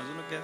अजून काय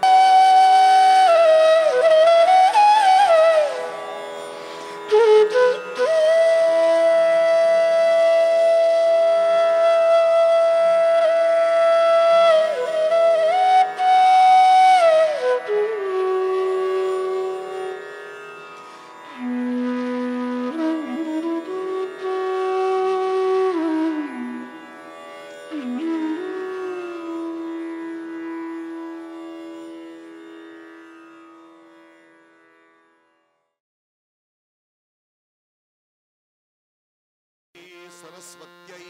सरस्वत्यै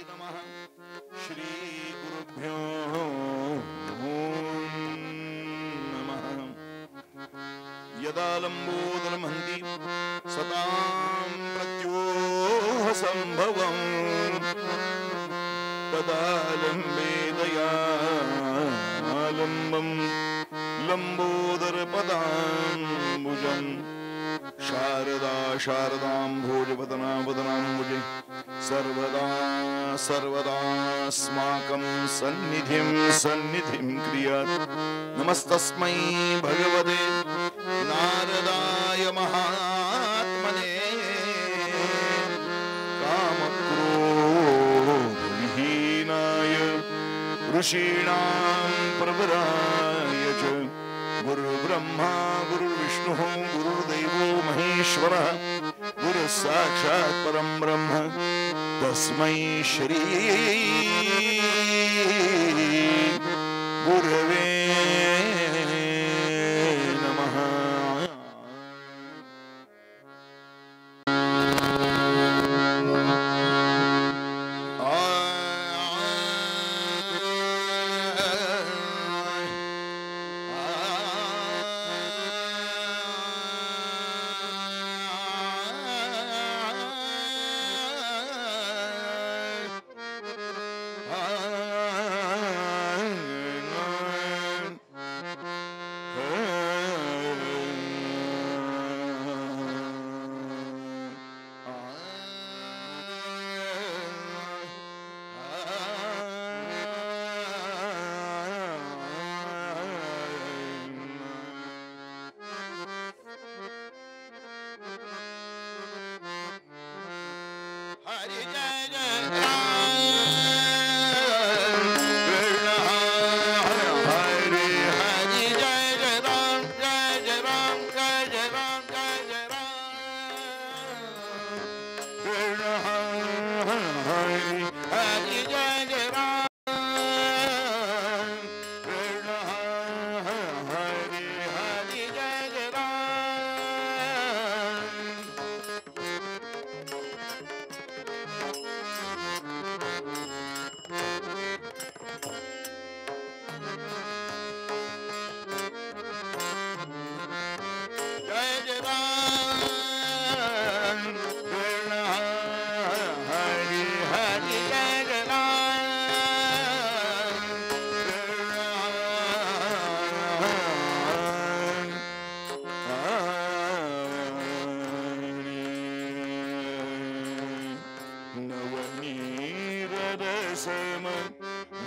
नमः। श्री गुरुभ्यो नमः। यदा लंबोदरमहन्ति सतां प्रत्योह संभवम् तदा लम्बेदयालम्बम् लंबोदरपदाम्बुजम् शारदा शारदाम्भोजपदनावदनाम्बुजे सर्वदा सर्वदास्माकं सन्निधिं सन्निधिं क्रियात्। नमस्तस्मै भगवते नारदाय महात्मने कामक्रोधविहीनाय ऋषीणां प्रवराय च। गुरुर्ब्रह्मा गुरुर्विष्णुः गुरुर्देवो महेश्वरः गुरुः साक्षात् परं ब्रह्म तस्मै श्री गुरवे नमः।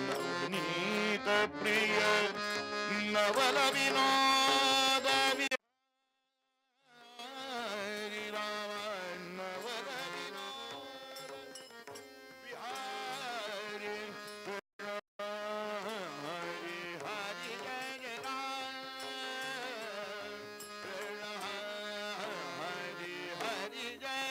नवनीत प्रिय नवल विनोद विहारी नवल विनोद विहारी हरि हरि जय हरि हरि जय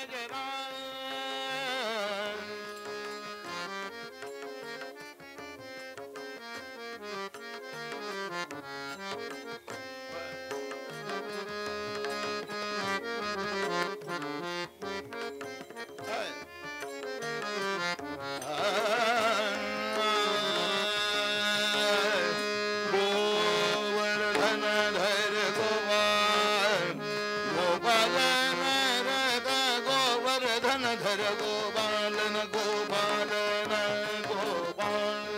धर गोपालन गोपालन गोपाल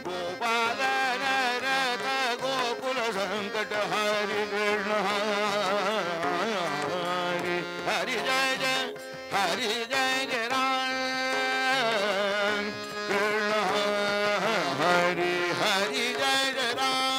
गोपालन रथ गोकुल संकट हरि कृष्ण हरि हरि जय जय हरि जय जय राम कृष्ण हरि हरि जय जय राम।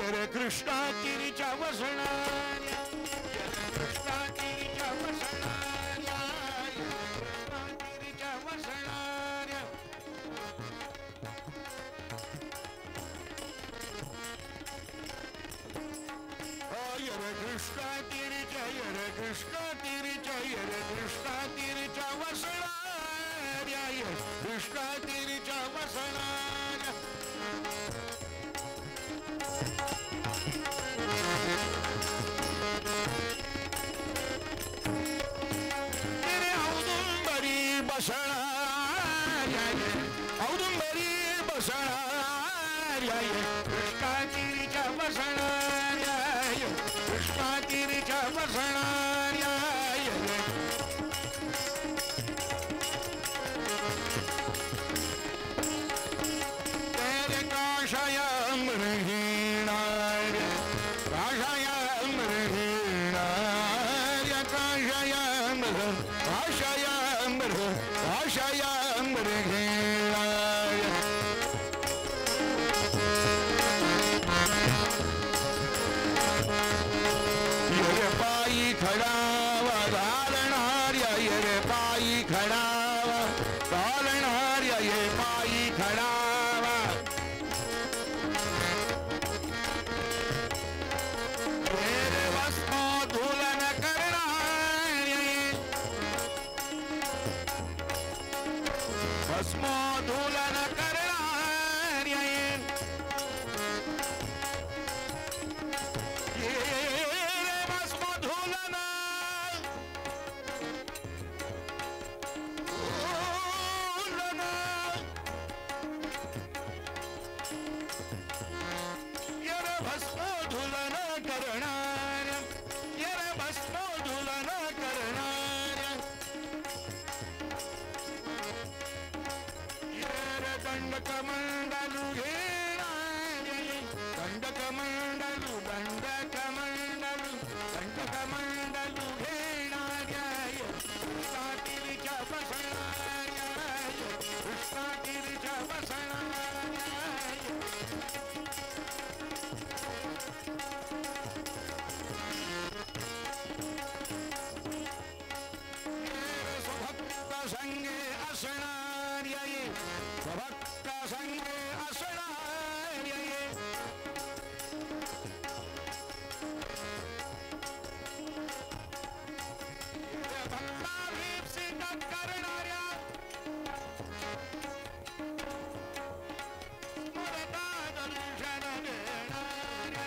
रे कृष्णा तिरीच्या वसणाऱ्या कृष्णा तिरीच्या वसणाऱ्या कृष्णा तिरीच्या वसणाऱ्या रे कृष्णा तिरीच्या रे कृष्णा तिरीच्या रे कृष्णा तिरीच्या वसणाऱ्या कृष्णा तिरीच्या वसणाऱ्या औदुंबरी बसणाऱ्या औदुंबरी बसणाऱ्या कृष्णा तिरीच्या वसणाऱ्या कृष्णा तिरीच्या वसणाऱ्या तेरे काषायाम्र हीणार्या काषायाम्र हीणार्या काषायाम्र काषायाम्र काषायाम्र हीणार्या येरे पायी खडावा घालणार्या येरे पायी खडावा घालणार्या ये पायी खडावा येरे भस्मोधूलन करणार्या भस्मोधूलन करणार्या येरे भस्मोधूलन येरे भस्मोधूलन करणार्या येरे भस्मोधूलन करणार्या येरे दंडकमंडलू घेणार्या दंडकमंडलू दंडकमंडलू दंडकमंडलू घेणार्या कृष्णा तिरीच्या वसणार्या कृष्णा तिरीच्या वसणार्या स्वभक्त संगे असणार्या स्वभक्त संगे असणार्या भक्ताभीप्सित करणाऱ्या स्मरता दर्शन देणाऱ्या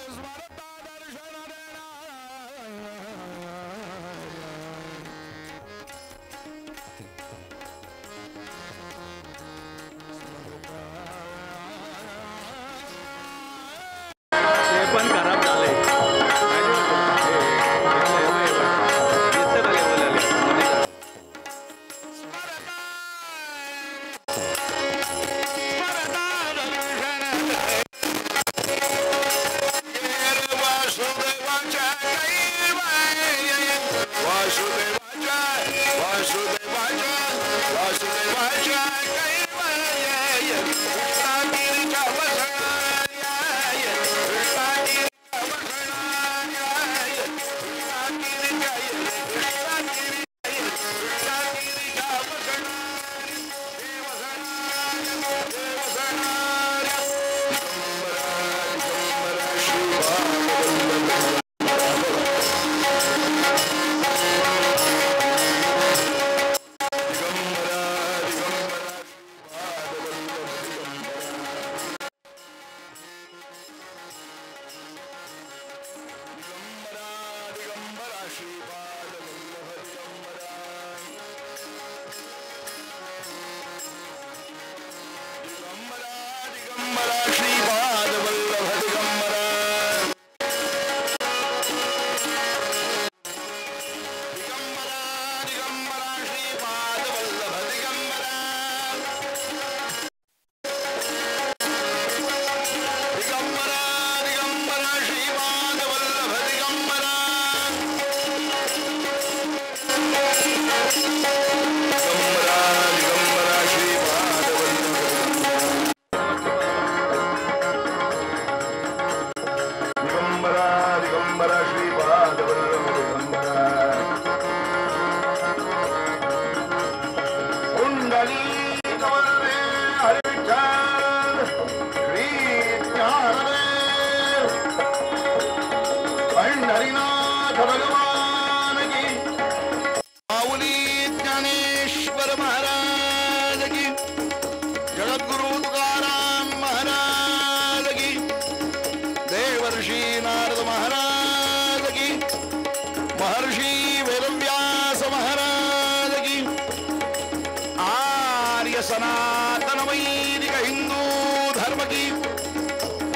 स्मरता दर्शन ते पण खराब झालंय ज्ञानेश्वर महाराज की, जगद्गुरु तुकाराम महाराज की, देवर्षि नारद महाराज की, महर्षि वेदव्यास महाराज की, आर्य सनातन वैदिक हिंदू धर्म की,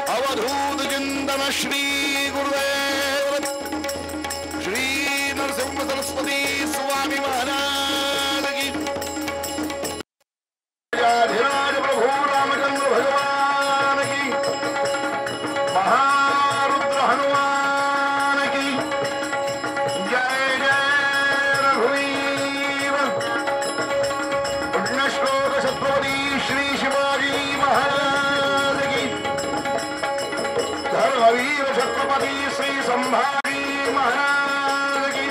अवधूत चिंतन श्री गुरुदेव श्री नरसिंह सरस्वती स्वामी महाराज की, राज प्रभु रामचंद्र भगवान की, महारुद्र हनुमान की, जय जय रघुवीर, पुण्यश्लोक छत्रपति श्री शिवाजी महाराज की, धर्मवीर छत्रपति श्री संभाजी महाराज की,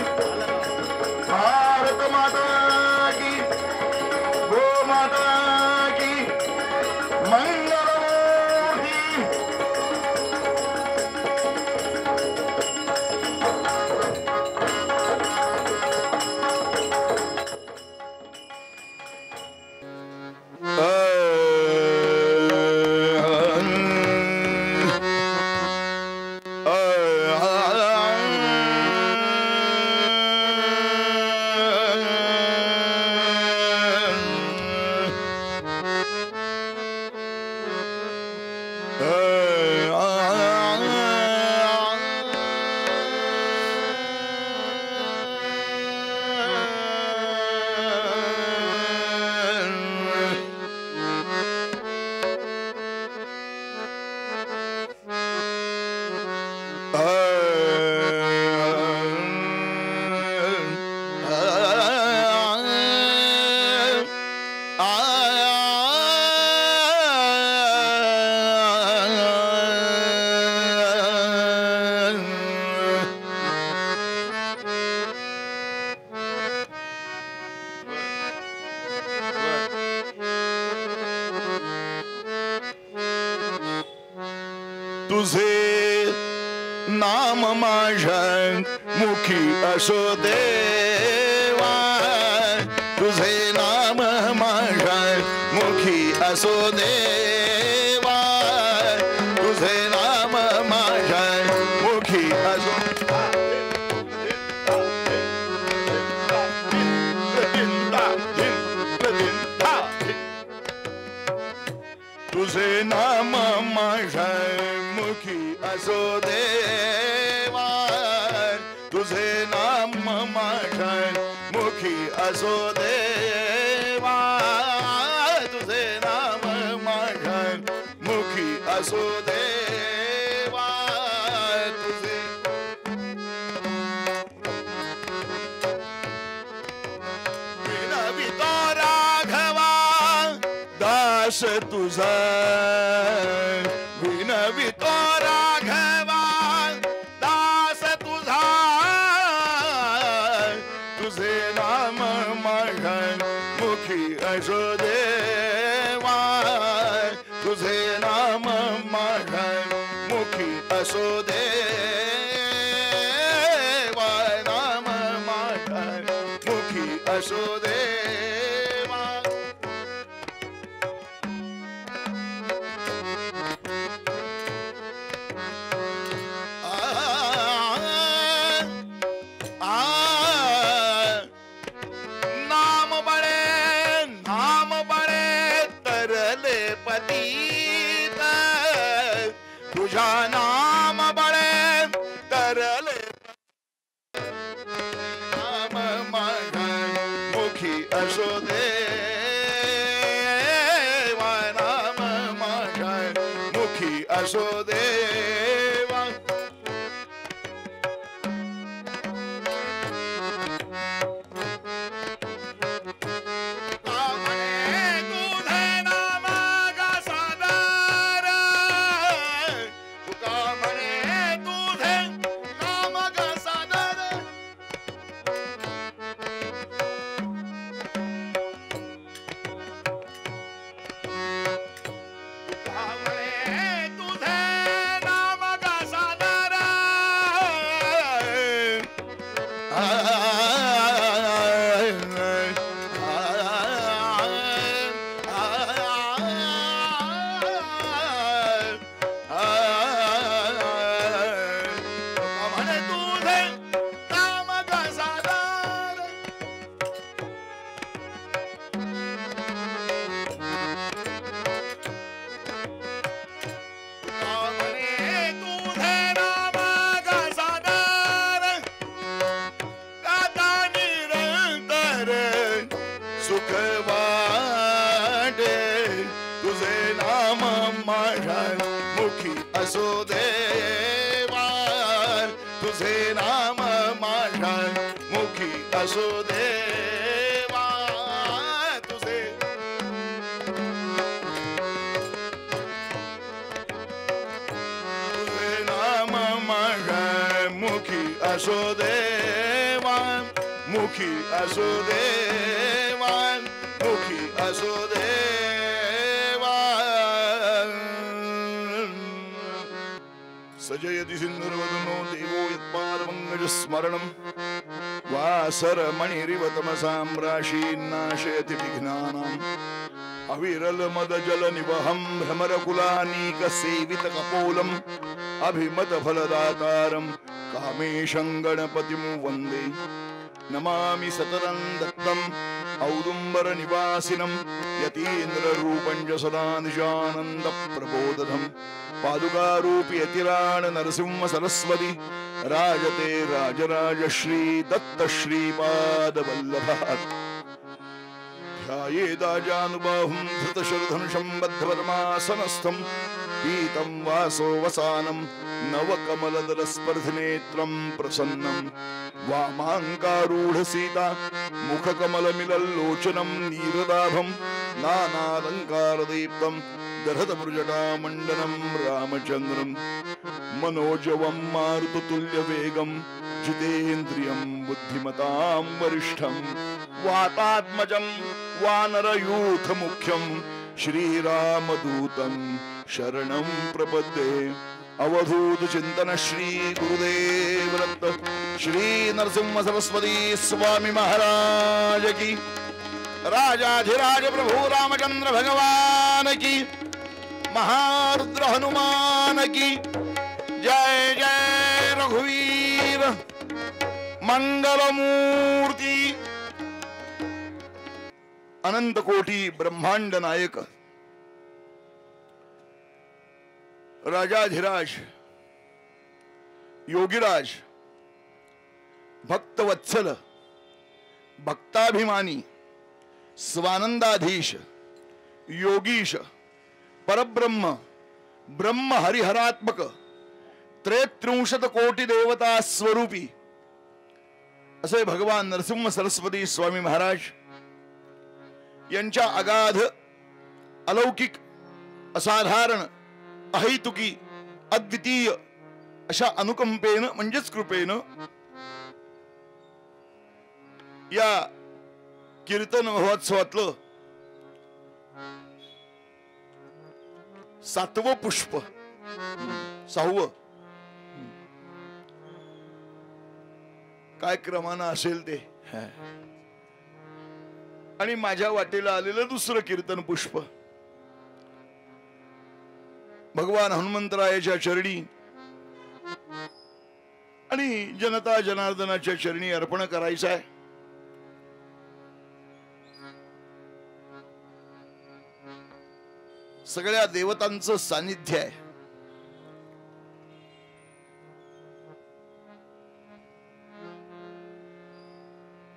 भारत माता की, गो माता की मंगलमूर्ति। तुझे नाम माझ्या मुखी असो देवा, तुझे नाम माझ्या मुखी असो देवा, तुझे नाम माझ्या मुखी असो, तुझे नाम माझ्या मुखी असो देवा, तुझे नाम माझ्या मुखी असो देवा, तुझे नाम माझ्या मुखी असो देवा, तुझे विनवितो राघवा दास तुझा, विनवितो राघवा दास तुझा, तुझे नाम माझ्या मुखी असो देवा, तुझे नाम माझ्या मुखी असो देवा, नाम माझ्या मुखी असो देवा. नाम बळे तरले पतीत, तुझा नाम बळे तरले, नाम माझ्या मुखी असो देवा, नाम माझ्या मुखी असो देवा. तुझे सुख वाटे तुझे नाम माझ्या मुखी असो देवा तुझे नाम माझ्या मुखी असो देवा तुझे नाम माझ्या मुखी असो देवा मुखी असो देवा मुखी असो देवा सजयति सिंधुर्वदनो देवो यत्पादमङ्गज स्मरणं वासरमणिरिव तमसां राशीन्नाशयति विघ्नानाम् अविरल मद जल निवहं भ्रमरकुलानीक सेवित कपोलम् अभिमत फलदातारं कामेशं गणपतिं वन्दे नमामि सततं दत्तम् औदुम्बर निवासिनं यतीन्द्र रूपं च सदा निजानन्द प्रबोधम् पादुकारूपि यतिराण नरसिंह सरस्वती राजते राजराज श्री दत्त श्रीपाद वल्लभात् ध्यायेदाजानुबाहुं धृतशरधनुषं बद्धपद्मासनस्थं पीतं वासो वसानं नवकमलदलस्पर्धिनेत्रं प्रसन्नं वामाङ्कारूढ सीता मुखकमलमिलल्लोचनं नीरदाभं नानालङ्कारदीप्तं दहतमृजटामण्डनं रामचन्द्रं मनोजवं मारुततुल्यवेगं जितेन्द्रियं बुद्धिमतां वरिष्ठं वातात्मजं वानरयूथमुख्यं श्रीरामदूतं शरणं प्रपद्ये अवधूत चिंतन श्री गुरुदेव दत्त श्री नरसिंह सरस्वती स्वामी महाराज की राजाधिराज प्रभु रामचंद्र भगवान की महारुद्र हनुमान की जय जय रघुवीर मंगलमूर्ति अनंत कोटी ब्रह्मांड नायक राजाधिराज योगीराज भक्तवत्सल भक्ताभिमानी स्वानंदाधीश योगीश परब्रह्म ब्रह्म हरिहरात्मक 33 कोटी देवता स्वरूपी असे भगवान नरसिंह सरस्वती स्वामी महाराज यांच्या अगाध अलौकिक असाधारण अहैतुकी अद्वितीय अशा अनुकंपेनं म्हणजेच कृपेनं या कीर्तन महोत्सवातलं 7वं पुष्प 6वं काय क्रमानं असेल ते आणि माझ्या वाटेला आलेलं दुसरं कीर्तन पुष्प भगवान हनुमंतरायाच्या चरणी आणि जनता जनार्दनाच्या चरणी अर्पण करायचं आहे. सगळ्या देवतांचं सानिध्य आहे.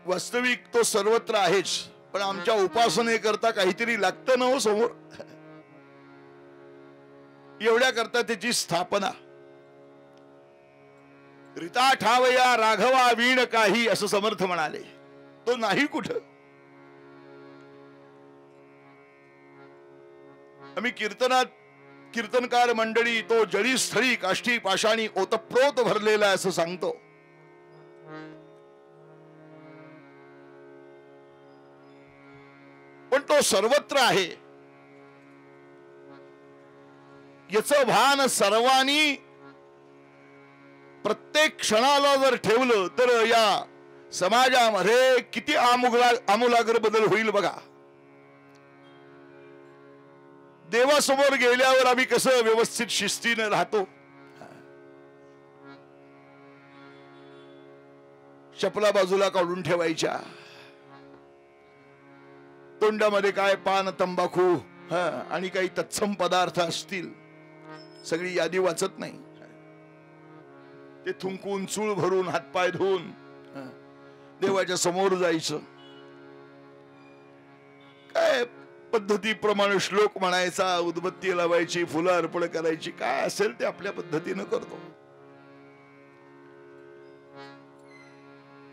वास्तविक तो सर्वत्र आहेच, पण आमच्या उपासनेकरता काहीतरी लागतं ना हो समोर. एवढ्या करता त्याची स्थापना. रीता ठावया राघवा वीण काही असं समर्थ म्हणाले. तो नाही कुठं. आम्ही कीर्तनात कीर्तनकार मंडळी तो जळी स्थळी काष्टी पाषाणी ओतप्रोत भरलेला असं सांगतो. पण तो सर्वत्र आहे याचं भान सर्वांनी प्रत्येक क्षणाला जर ठेवलं तर या समाजामध्ये किती आमूलाग्र बदल होईल बघा. देवासमोर गेल्यावर आम्ही कसं व्यवस्थित शिस्तीने राहतो. चपला बाजूला काढून ठेवायच्या. तोंडामध्ये काय पान तंबाखू आणि काही तत्सम पदार्थ असतील सगळी यादी वाचत नाही. ते थुंकून चूळ भरून हातपाय धुवून देवाच्या समोर जायचं. पद्धतीप्रमाणे श्लोक म्हणायचा, उदबत्ती लावायची, फुलं अर्पण करायची, काय असेल ते आपल्या पद्धतीनं करतो.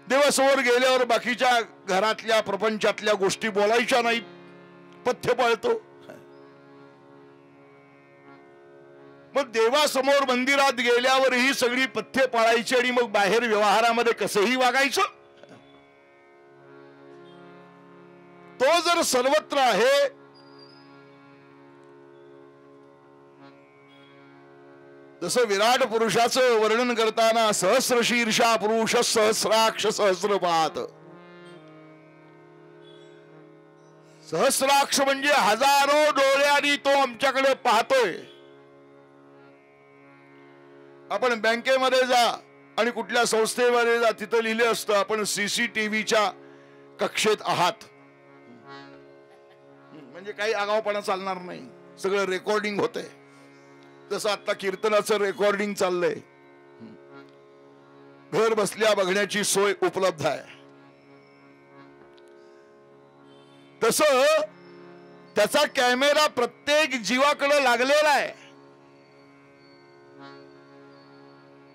देवासमोर गेल्यावर बाकीच्या घरातल्या प्रपंचातल्या गोष्टी बोलायच्या नाहीत, पथ्य पाळतो. मग देवासमोर मंदिरात गेल्यावर ही सगळी पथ्य पाळायची आणि मग बाहेर व्यवहारामध्ये कसंही वागायचं. तो जर सर्वत्र आहे, जसं विराट पुरुषाचं वर्णन करताना सहस्र शीर्षा पुरुष सहस्राक्ष सहस्रपात. सहस्राक्ष म्हणजे हजारो डोळ्यांनी तो आमच्याकडे पाहतोय. आपण बँकेमध्ये जा आणि कुठल्या संस्थेमध्ये जा, तिथं लिहिलं असतं आपण सीसीटीव्हीच्या कक्षेत आहात. म्हणजे काही आगाऊपणा चालणार नाही, सगळं रेकॉर्डिंग होतंय. जसं आता कीर्तनाचं रेकॉर्डिंग चाललंय, घर बसल्या बघण्याची सोय उपलब्ध आहे. तसं त्याचा कॅमेरा प्रत्येक जीवाकडे लागलेला आहे.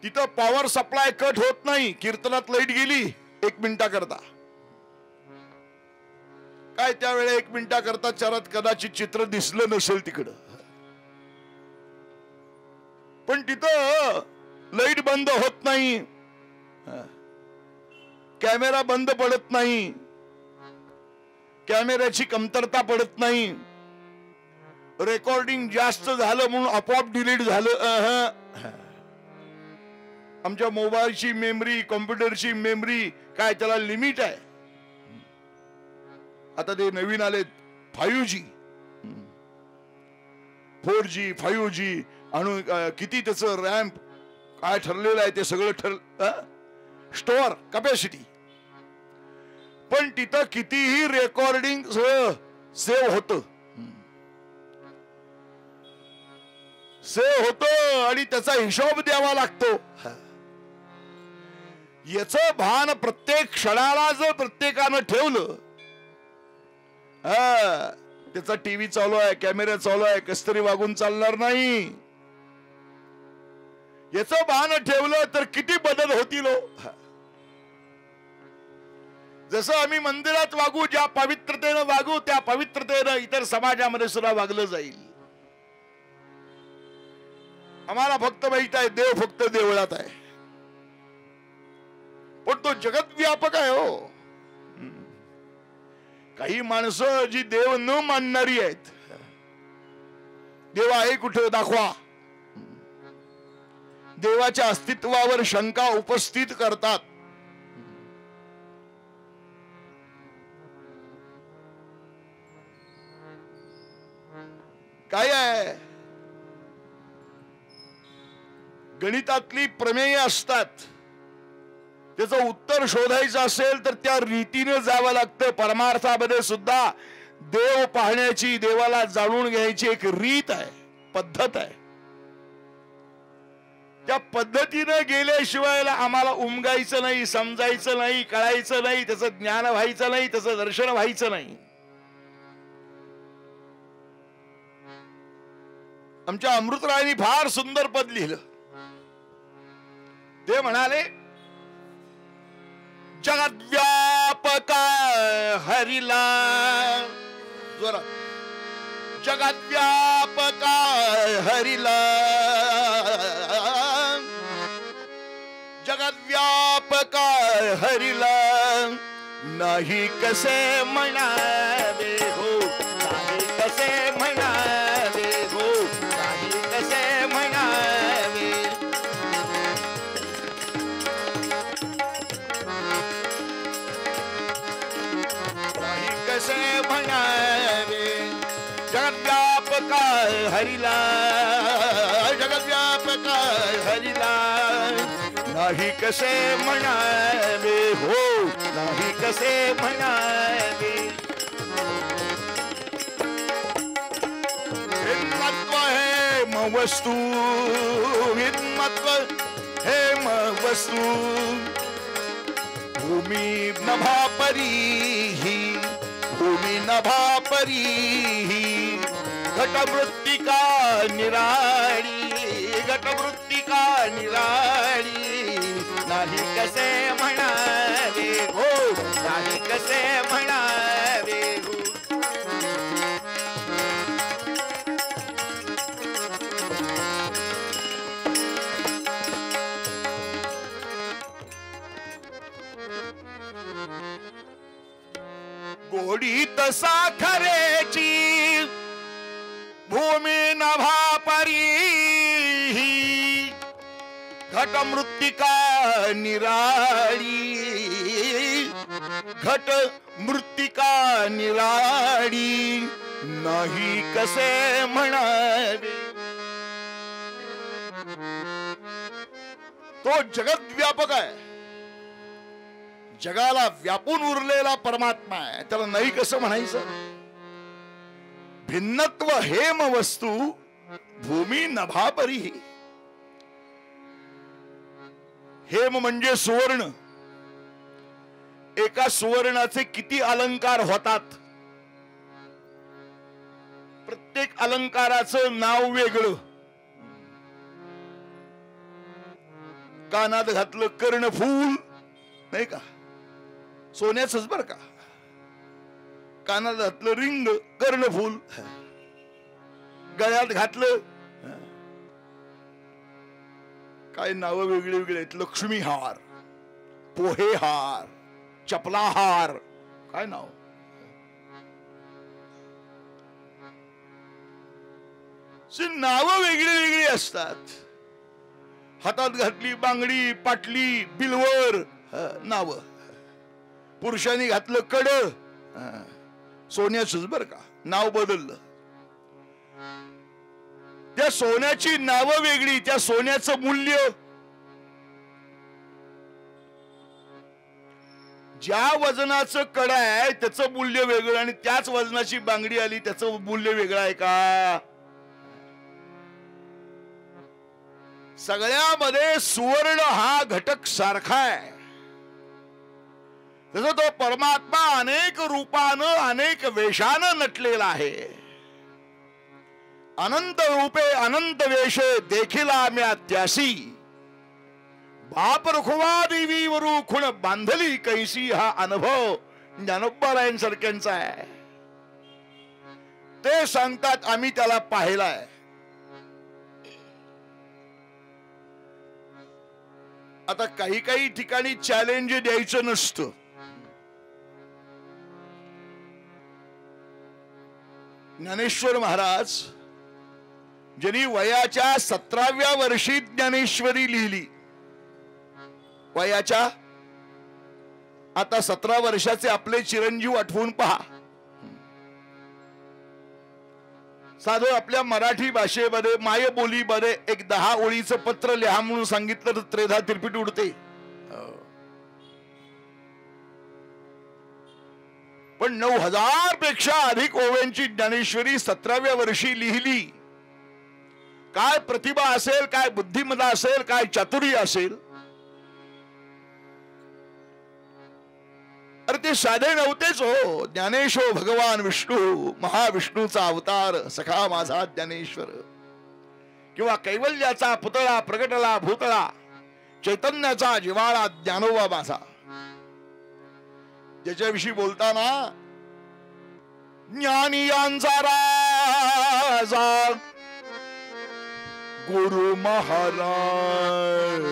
तिथं पॉवर सप्लाय कट होत नाही. कीर्तनात लाईट गेली 1 मिनिटाकरता, काय त्यावेळेला 1 मिनिटाकरता चरात कदाचित चित्र दिसलं नसेल तिकडं, पण तिथं लाईट बंद होत नाही, कॅमेरा बंद पडत नाही, कॅमेऱ्याची कमतरता पडत नाही. रेकॉर्डिंग जास्त झालं म्हणून आपोआप डिलीट झालं. आमच्या मोबाईलची मेमरी, कॉम्प्युटरची मेमरी, काय त्याला लिमिट आहे. आता ते नवीन आलेत 5G, 4G, 5G आणि किती त्याचं रॅम्प काय ठरलेलं आहे ते सगळं स्टोअर कॅपॅसिटी. पण तिथं कितीही रेकॉर्डिंग सेव्ह होतं आणि त्याचा हिशोब द्यावा लागतो. याच भान प्रत्येक क्षणाला जर प्रत्येकानं ठेवलं, त्याचा टीव्ही चालू आहे, कॅमेरा चालू आहे, कस तरी वागून चालणार नाही. याच भान ठेवलं तर किती बदल होतील. जसं आम्ही मंदिरात वागू, ज्या पवित्रतेनं वागू, त्या पवित्रतेनं इतर समाजामध्ये सुद्धा वागलं जाईल. आम्हाला फक्त माहित आहे देव फक्त देवळात आहे, पण तो जगत व्यापक आहे. हो, काही माणसं जी देव न मानणारी आहेत, देव आहे कुठे दाखवा, देवाच्या अस्तित्वावर शंका उपस्थित करतात. काय आहे, गणितातली प्रमेय असतात, त्याचं उत्तर शोधायचं असेल तर त्या रीतीने जावं लागतं. परमार्थामध्ये सुद्धा देव पाहण्याची, देवाला जाणून घ्यायची एक रीत आहे, पद्धत आहे. त्या पद्धतीने गेल्याशिवाय आम्हाला उमगायचं नाही, समजायचं नाही, कळायचं नाही, त्याचं ज्ञान व्हायचं नाही, त्याचं दर्शन व्हायचं नाही. आमच्या अमृतरायांनी फार सुंदर पद लिहिलं. ते म्हणाले, जगद्व्यापका हरिला, जोरा, जगद्व्यापका हरिला, जगद्व्यापका हरिला, नाही कसे म्हणावे हो, नाही कसे म्हणावे हो, नाही कसे म्हणावे. कसे म्हणावे, जगद्व्यापका हरिला, जगद्व्यापका हरिला, नाही कसे म्हणावे हो, नाही कसे म्हणावे. हिन्मत्व हे मवस्तू, हिन्मत्व हे मवस्तू, भूमी नभा परी, भूमी नभापरी घटमृत्तिका निराळी, घटमृत्तिका निराळी, नाही कसे म्हणावे हो, नाही कसे म्हणावे हो. गोडीत साखरेची भूमी नभापरी घट मृत्तिका निराळी, घट मृत्तिका निराळी, नाही कसे म्हणावे. तो जगत व्यापक आहे, जगाला व्यापून उरलेला परमात्मा आहे, त्याला नाही कसं म्हणायचं. भिन्नत्व हेम वस्तू भूमी नभापरी. हेम म्हणजे सुवर्ण. एका सुवर्णाचे किती अलंकार होतात, प्रत्येक अलंकाराचं नाव वेगळं. कानात घातलं कर्णफूल नाही का, सोन्याच बर का. कानात घातलं रिंग कर्णफूल, गळ्यात घातलं काय नाव वेगळे वेगळे आहेत. लक्ष्मी हार, पोहे हार, चपला हार, काय नाव. नाव वेगळी वेगळी असतात. हातात घातली बांगडी, पाटली, बिलवर नाव. पुरुषांनी घातलं कड, सोन्याच बर का, नाव बदललं. त्या सोन्याची नावं वेगळी, त्या सोन्याचं मूल्य. ज्या वजनाचं कड आहे त्याचं मूल्य वेगळं, आणि त्याच वजनाची बांगडी आली त्याचं मूल्य वेगळं आहे का. सगळ्यामध्ये सुवर्ण हा घटक सारखा आहे. तसं तो परमात्मा अनेक रूपानं अनेक वेशानं नटलेला आहे. अनंत रूपे अनंत वेशे देखिला म्या त्यासी, बाप रुखवा देवी वरू खुण बांधली कैसी. हा अनुभव ज्ञानोबारायांसारख्यांचा आहे. ते सांगतात आम्ही त्याला पाहिलाय. आता काही काही ठिकाणी चॅलेंज द्यायचं नसतं. ज्ञानेश्वर महाराज ज्यांनी वयाच्या 17व्या वर्षी ज्ञानेश्वरी लिहिली, वयाच्या आता 17 वर्षाचे आपले चिरंजीव आठवून पहा. साधं आपल्या मराठी भाषेमध्ये मायबोलीमध्ये एक 10 ओळीचं पत्र लिहा म्हणून सांगितलं तर त्रेधा तिरपीट उडते. पण 9000 पेक्षा अधिक ओव्यांची ज्ञानेश्वरी 17व्या वर्षी लिहिली. काय प्रतिभा असेल, काय बुद्धिमत्ता असेल, काय चातुर्य असेल. अरे ते साधे नव्हतेच हो. ज्ञानेश्वर भगवान विष्णू, महाविष्णूचा अवतार सखा माझा ज्ञानेश्वर, किंवा कैवल्याचा पुतळा प्रगटला भूतळा, चैतन्याचा जिवाळा ज्ञानोबा माझा. ज्याच्याविषयी बोलताना ज्ञानियांचा राजा गुरु महाराज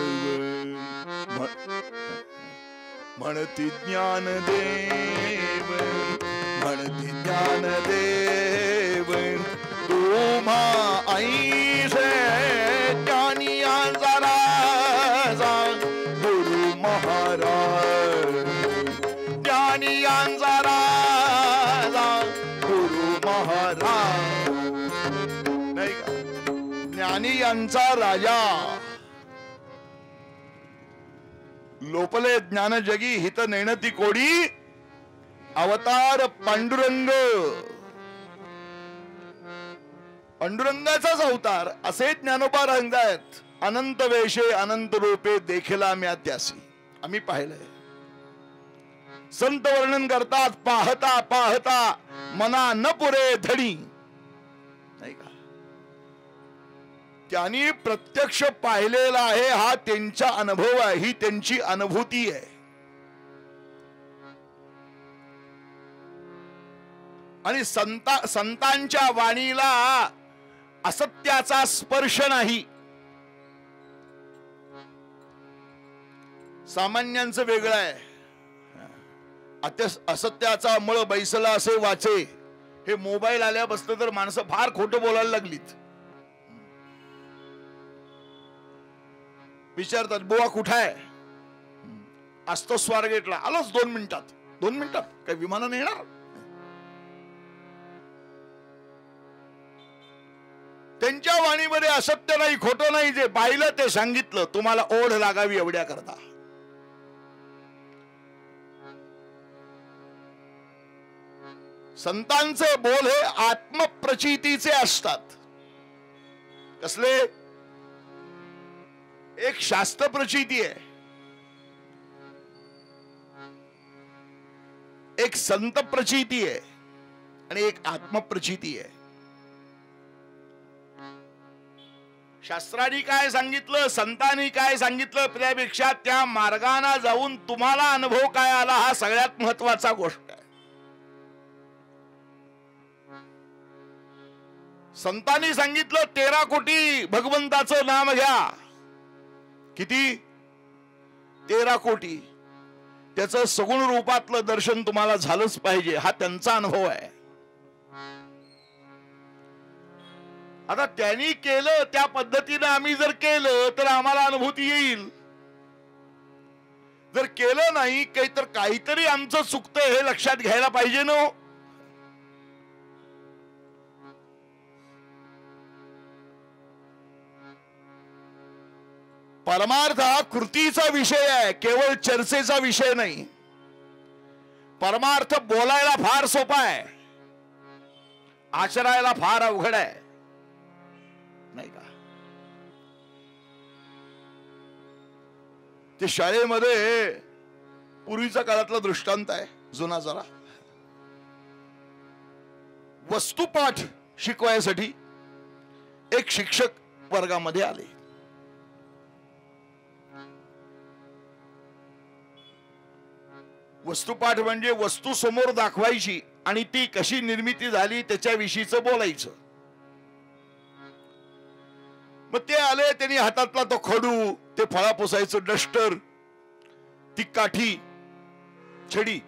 म्हणती ज्ञानदेव, म्हणती ज्ञानदेव. तुम्हा ऐसे ज्ञानियांचा राजा गुरु महाराज, ज्ञानियांचा राजा गुरु महाराज नाही का. ज्ञानियांचा राजा लोपले ज्ञान जगी हित नेणती कोडी, अवतार पांडुरंग, पांडुरंगाचाच अवतार असे ज्ञानोबा रंगायत. अनंत वेशे अनंत रूपे देखिला म्या त्यासी. आम्ही पाहिलंय. संत वर्णन करतात, पाहता पाहता मना न पुरे धणी, नाही का? त्यांनी प्रत्यक्ष पाहिलेला आहे, हा त्यांचा अनुभव आहे, ही त्यांची अनुभूती आहे. आणि संतांच्या वाणीला असत्याचा स्पर्श नाही. सामान्यांचं वेगळं आहे. असत्याचा मळ बैसला असे वाचे, हे मोबाईल आल्यापासून तर माणसं फार खोटं बोलायला लागलीत. विचारतात, बुवा कुठं आहे? असतो स्वारगेटला. आलोच 2 मिनिटात. 2 मिनिटात काय विमानाने येणार? त्यांच्या वाणीमध्ये असत्य नाही, खोटं नाही. जे पाहिलं ते सांगितलं, तुम्हाला ओढ लागावी एवढ्या करता. संतांचे बोल हे आत्मप्रचितीचे असतात. कसले? एक शास्त्र प्रचिती आहे, एक संत प्रचिती आहे आणि एक आत्मप्रचिती आहे. शास्त्राने काय सांगितलं, संतांनी काय सांगितलं, त्यापेक्षा त्या मार्गाने जाऊन तुम्हाला अनुभव काय आला, हा सगळ्यात महत्वाचा गोष्ट आहे. संतांनी सांगितलं 13 कोटी भगवंताचं नाम घ्या. किती? 13 कोटी. त्याचं सगुण रूपातलं दर्शन तुम्हाला झालंच पाहिजे, हा त्यांचा अनुभव आहे. आता त्यांनी केलं त्या पद्धतीने आम्ही जर केलं तर आम्हाला अनुभूती येईल. जर केलं नाही तर काहीतरी आमचं चुकतंय हे लक्षात घ्यायला पाहिजे ना. परमार्थ हा कृतीचा विषय आहे, केवळ चर्चेचा विषय नाही. परमार्थ बोलायला फार सोपा आहे, आचरायला फार अवघड आहे, नाही का? ते शाळेमध्ये पूर्वीच्या काळातला दृष्टांत आहे, जुना जरा. वस्तुपाठ शिकवायसाठी एक शिक्षक वर्गामध्ये आले. वस्तुपाठ म्हणजे वस्तू समोर दाखवायची आणि ती कशी निर्मिती झाली त्याच्याविषयीचं बोलायचं. मग ते आले, त्यांनी हातातला तो खडू, ते फळा पुसायचं डस्टर, ती काठी, छडी.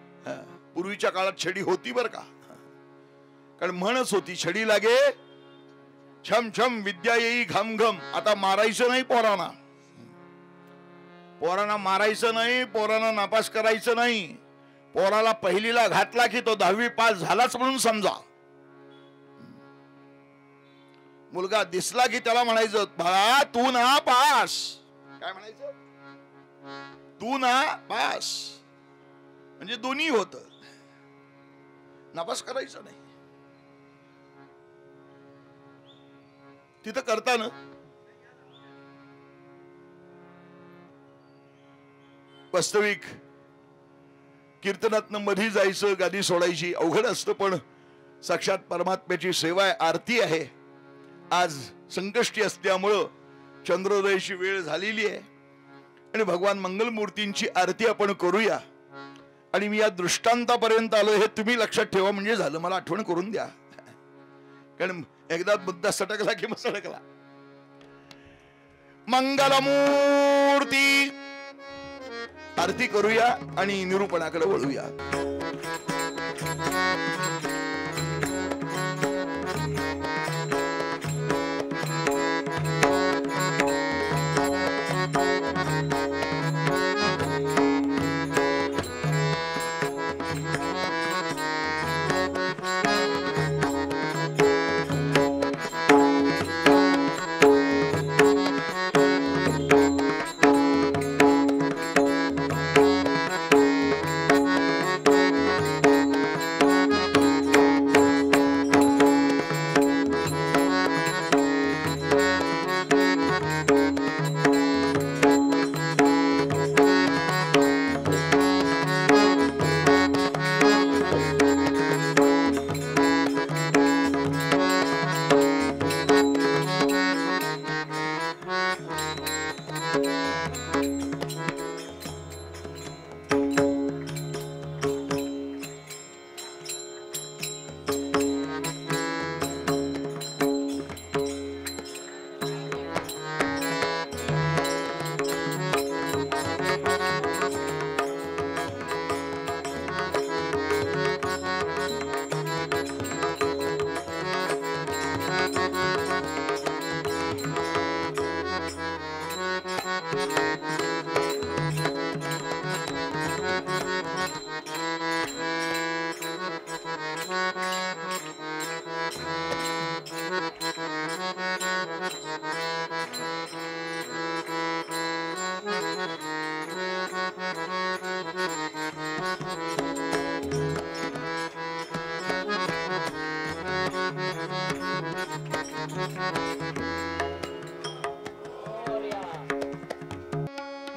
पूर्वीच्या काळात छडी होती बर का, कारण म्हणच होती, छडी लागे छम छम विद्या येई घम घम. आता मारायचं नाही पोरांना, पोरांना मारायचं नाही, पोरांना नापास करायचं नाही. पोराला पहिलीला घातला की तो 10वी पास झालाच म्हणून समजा. मुलगा दिसला की त्याला म्हणायचं, बाळा तू ना पास. काय म्हणायचं? तू ना पास. म्हणजे दोन्ही होत, नापास करायचं नाही. तिथं करताना वास्तविक कीर्तनातनं मधी जायचं, गादी सोडायची अवघड असतं, पण साक्षात परमात्म्याची सेवा आहे, आरती आहे. आज संकष्टी असल्यामुळं चंद्रोदयाची वेळ झालेली आहे आणि भगवान मंगलमूर्तींची आरती आपण करूया. आणि मी या दृष्टांतापर्यंत आलो हे तुम्ही लक्षात ठेवा म्हणजे झालं. मला आठवण करून द्या, कारण एकदा मुद्दा सटकला की मग सटकला. मंगलमूर्ती आरती करूया आणि निरूपणाकडे वळूया.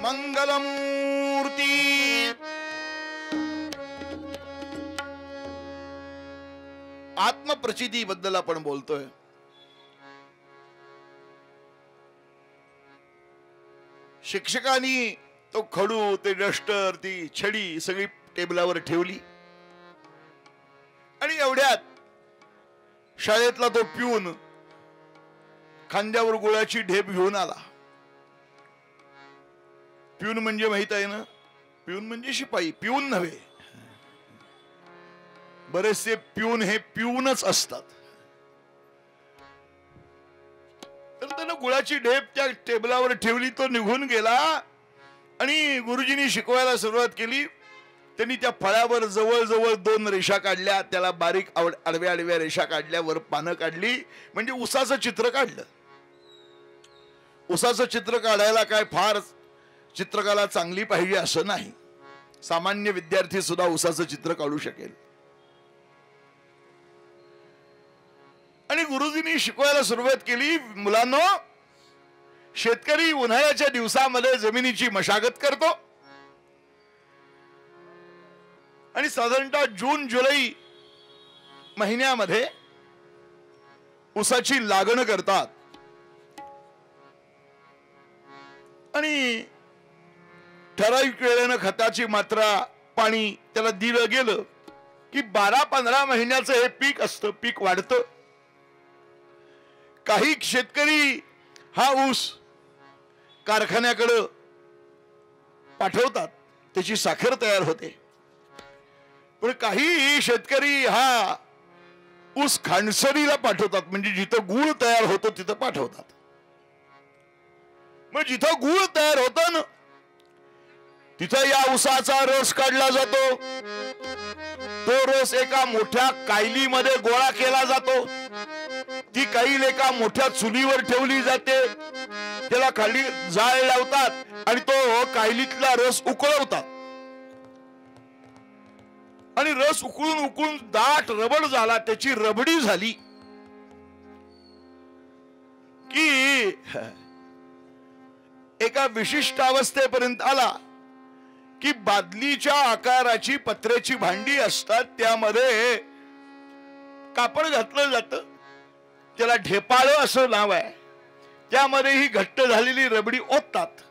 मंगलमूर्ती आत्मप्रचिती बद्दल आपण बोलतोय. शिक्षकांनी तो खडू, ते डस्टर, ती छडी सगळी टेबलावर ठेवली आणि एवढ्यात शाळेतला तो पिऊन खांद्यावर गोळ्याची ढेप घेऊन आला. पिऊन म्हणजे माहित आहे ना, पिऊन म्हणजे शिपाई, पिऊन नव्हे. बरेचसे पिऊन हे पिऊनच असतात. तर त्यानं गुळाची ढेप त्या टेबलावर ठेवली, तो निघून गेला आणि गुरुजींनी शिकवायला सुरुवात केली. त्यांनी त्या फळ्यावर जवळजवळ 2 रेषा काढल्या, त्याला बारीक आडव्या आडव्या रेषा काढल्या, वर पानं काढली, म्हणजे उसाचं चित्र काढलं. उसाचं चित्र काढायला काय फार चित्रकला चांगली पाहिजे असं नाही, सामान्य विद्यार्थी सुद्धा उसाचं चित्र काढू शकेल. आणि गुरुजींनी शिकवायला सुरुवात केली, मुलांनो, शेतकरी उन्हाळ्याच्या दिवसामध्ये जमिनीची मशागत करतो आणि साधारणतः जून जुलै महिन्यामध्ये ऊसाची लागण करतात. आणि ठराविक वेळेनं खताची मात्रा, पाणी त्याला दिलं गेलं की 12-15 महिन्याचं हे पीक असतं, पीक वाढतं. काही शेतकरी हा ऊस कारखान्याकडे पाठवतात, त्याची साखर तयार होते. पण काही शेतकरी हा ऊस खांडसरीला पाठवतात, म्हणजे जिथं गूळ तयार होतो तिथं पाठवतात. मग जिथं गूळ तयार होतं ना, तिथं या ऊसाचा रस काढला जातो. तो रस एका मोठ्या कायलीमध्ये गोळा केला जातो. ती काईल एका मोठ्या चुलीवर ठेवली जाते, त्याला खाली जाळ लावतात आणि तो कायलीतला रस उकळवतात. आणि रस उकळून उकळून दाट रबड झाला, त्याची रबडी झाली की एका विशिष्ट अवस्थेपर्यंत आला की बादलीच्या आकाराची पत्र्याची भांडी असतात, त्यामध्ये कापड घातलं जातं, त्याला ढेपाळ असं नाव आहे. त्यामध्ये ही घट्ट झालेली रबडी ओततात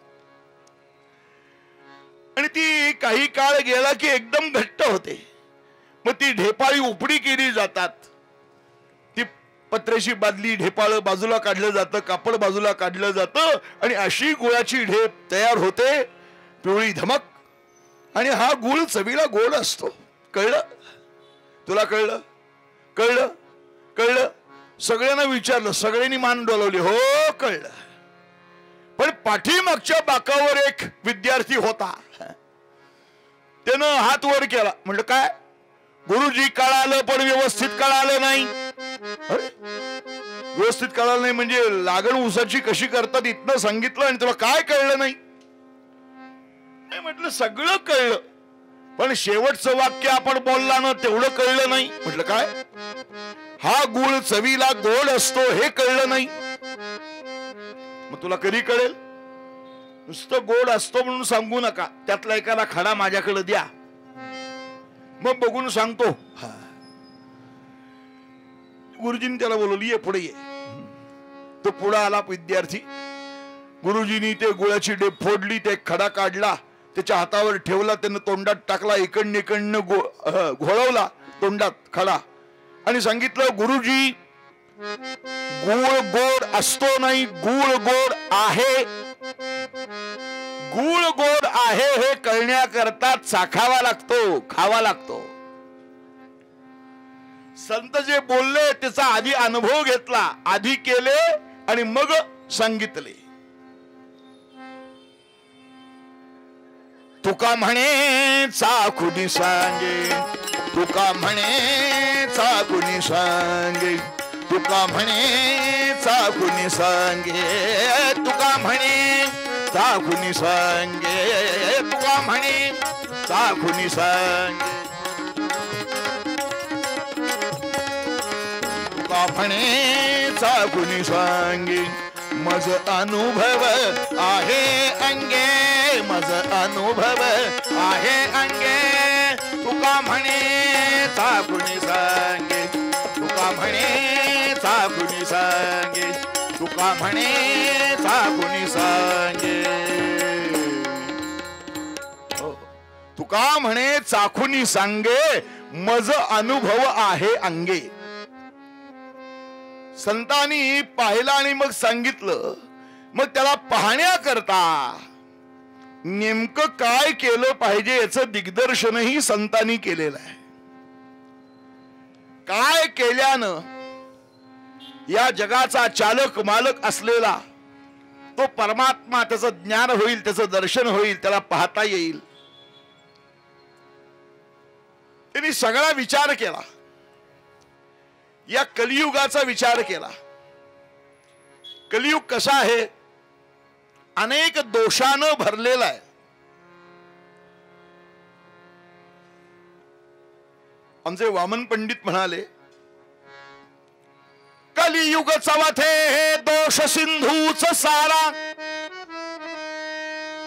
आणि ती काही काळ गेला की एकदम घट्ट होते. मग ती ढेपाळी उपडी केली जातात. ती पत्र्याची बादली, ढेपाळ बाजूला काढलं जातं, कापड बाजूला काढलं जातं आणि अशी गुळाची ढेप तयार होते, पिवळी धमक. आणि हा गुळ चवीला गोड असतो. कळलं तुला? कळलं? कळलं? कळलं? सगळ्यांना विचारलं, सगळ्यांनी मान डोलावली, हो कळलं. पण पाठीमागच्या बाकावर एक विद्यार्थी होता, त्यानं हात वर केला. म्हटलं काय गुरुजी, कळालं पण व्यवस्थित कळालं नाही. अरे व्यवस्थित कळालं नाही म्हणजे लागण ऊसाची कशी करतात इथनं सांगितलं आणि तुला काय कळलं नाही? म्हटलं सगळं कळलं, पण शेवटचं वाक्य आपण बोलला ना तेवढं कळलं नाही. म्हटलं काय? हा गुळ चवीला गोड असतो हे कळलं नाही. मग तुला कधी कळेल? नुसतं गोड असतो म्हणून सांगू नका, त्यातला एखादा खडा माझ्याकडे द्या, मग बघून सांगतो. गुरुजींनी त्याला बोलवली, ये पुढे ये. तो पुढे आला विद्यार्थी. गुरुजींनी ते गुळाची डेप फोडली, ते खडा काढला, त्याच्या हातावर ठेवला, त्यानं तोंडात टाकला, इकडनं घोळवला तोंडात खडा आणि सांगितलं, गुरुजी गूळ गोड असतो नाही, गूळ गोड आहे. गूळ गोड आहे हे कळण्याकरता चाखावा लागतो, खावा लागतो. संत जे बोलले त्याचा आधी अनुभव घेतला, आधी केले आणि मग सांगितले. तुका म्हणे चाखुनी सांगे, तुका म्हणे चाखुनी सांगे, तुका म्हणे चाखुनी सांगे, तुका म्हणे चाखुनी सांगे, तुका म्हणे चाखुनी सांगे. तुका म्हणे चाखुनी सांगे मज अनुभव आहे अंगे मज अनुभव आहे अंगे तुका म्हणे चाखुनी सांगे तुका म्हणे चाखुनी सांगे तुका म्हणे चाखुनी सांगे तुका म्हणे चाखुनी सांगे मज अनुभव आहे अंगे. संतांनी पाहिलं आणि मग सांगितलं. मग त्याला पाहण्याकरता नेमकं काय केलं पाहिजे याचं दिग्दर्शनही संतांनी केलेलं आहे. काय केल्यानं या जगाचा चालक मालक असलेला तो परमात्मा त्याचं ज्ञान होईल, त्याचं दर्शन होईल, त्याला पाहता येईल. त्यांनी सगळा विचार केला. या कलियुगाचा विचार केला. कलियुग कसा आहे? अनेक दोषानं भरलेला आहे. आमचे वामन पंडित म्हणाले, कलियुग चवथे हे दोष सिंधूच सारा.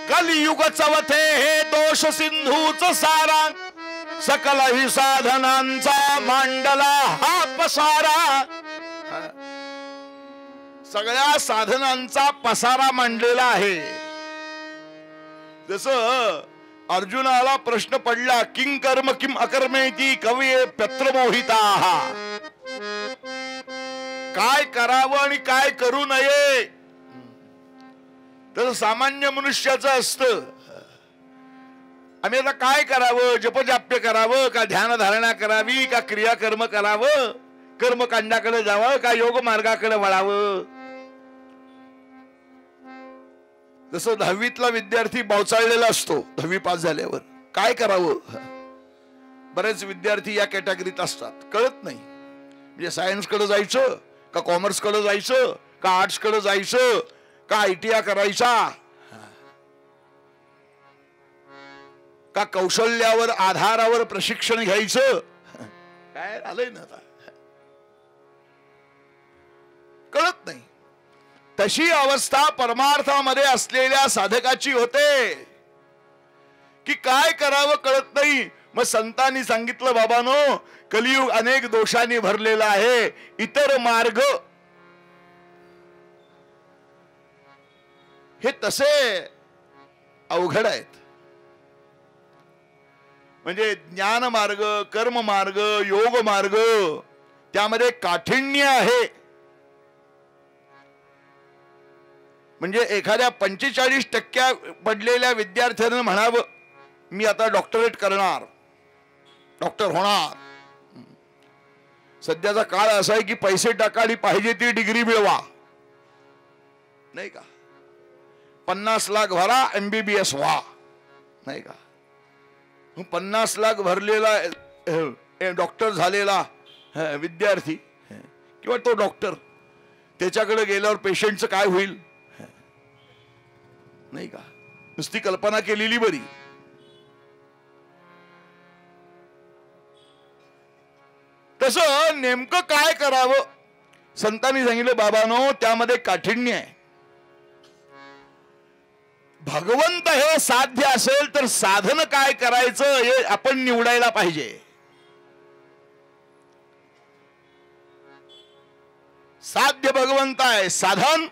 कलियुग चवथे हे दोष सिंधूच सारा. सकल ही साधनांचा मांडला हा पसारा. सगळ्या साधनांचा पसारा मांडलेला आहे. जसं अर्जुनाला प्रश्न पडला, किंग कर्म किम अकर्मेती कवये पत्रमोहिता. काय करावं आणि काय करू नये तसं सामान्य मनुष्याचं असतं. आम्ही आता काय करावं? जपजाप्य करावं का ध्यान धारणा करावी का क्रियाकर्म करावं? कर्मकांडाकडे जावं का योग मार्गाकडे वळावं? जसं 10वीतला विद्यार्थी बावचाळलेला असतो 10वी पास झाल्यावर, काय करावं? बरेच विद्यार्थी या कॅटेगरीत असतात, कळत नाही. म्हणजे सायन्स कडे जायचं का कॉमर्स कडे जायचं का आर्ट्स कडे जायचं का ITI करायचा का कौशल्यावर आधारावर प्रशिक्षण घ्यायचं, काय आलंय ना आता, कळत नाही. तशी अवस्था परमार्थामध्ये असलेल्या साधकाची होते की काय करावं कळत नाही. मग संतांनी सांगितलं, बाबांनो कलियुग अनेक दोषांनी भरलेला आहे. इतर मार्ग हे तसे अवघड आहेत. म्हणजे ज्ञान मार्ग, कर्म मार्ग, योग मार्ग त्यामध्ये काठिण्य आहे. म्हणजे एखाद्या 45% पडलेल्या विद्यार्थ्यानं म्हणावं, मी आता डॉक्टरेट करणार, डॉक्टर होणार. सध्याचा काळ असा आहे की पैसे टाका आणि पाहिजे ती डिग्री मिळवा, नाही का? 50 लाख भरा MBBS व्हा, नाही का? 50 लाख भरलेला डॉक्टर झालेला विद्यार्थी किंवा तो डॉक्टर त्याच्याकडे गेल्यावर पेशंटचं काय होईल, नाही का? नुसती कल्पना केलेली बरी. तसं नेमकं काय करावं संतांनी सांगितलं, बाबांनो त्यामध्ये काठिण्य आहे. भगवंत हे साध्य असेल तर साधन काय करायचं हे आपण निवडायला पाहिजे. साध्य भगवंत आहे, साधन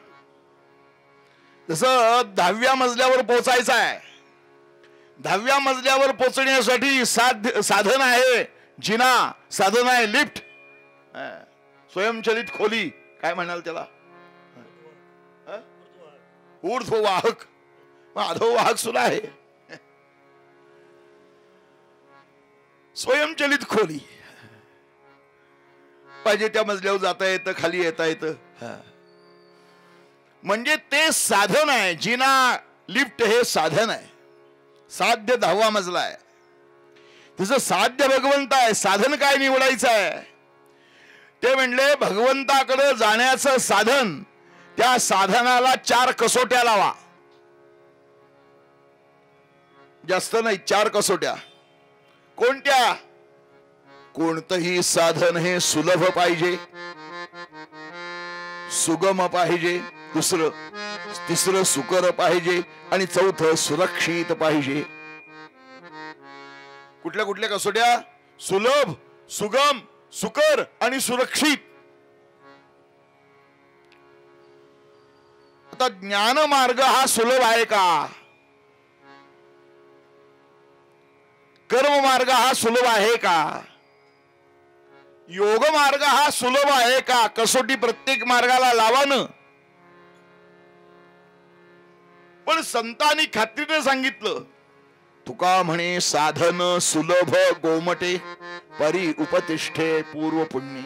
जसं 10व्या मजल्यावर पोहोचायचं आहे. 10व्या मजल्यावर पोहोचण्यासाठी साधन आहे जिना, साधन आहे लिफ्ट, स्वयंचलित खोली, काय म्हणाल त्याला, ऊर्ध्ववाहक, अधोवाहक सुद्धा आहे. स्वयंचलित खोली पाहिजे त्या मजल्यावर जाता येतं, खाली येता येतं. म्हणजे ते साधन आहे. जिना लिफ्ट हे साधन आहे. साध्य 10वा मजला आहे. तसं साध्य भगवंत आहे. साधन काय निवडायचं आहे ते म्हणले, भगवंताकडे जाण्याचं साधन, त्या साधनाला 4 कसोट्या लावा. जास्त नाही, 4 कसोट्या. कोणत्या? कोणतंही साधन हे सुलभ पाहिजे, सुगम पाहिजे, तिसरं सुकर पाहिजे आणि चौथं सुरक्षित पाहिजे. कुठल्या कुठल्या कसोट्या? सुलभ, सुगम, सुकर आणि सुरक्षित. आता ज्ञान मार्ग हा सुलभ आहे का? कर्म मार्ग हा सुलभ आहे का? योग मार्ग हा सुलभ आहे का? कसोटी प्रत्येक मार्गाला लावानं. पण संतांनी खात्रीने सांगितलं, तुका म्हणे साधन सुलभ गोमटे परी उपतिष्ठे पूर्व पुण्य.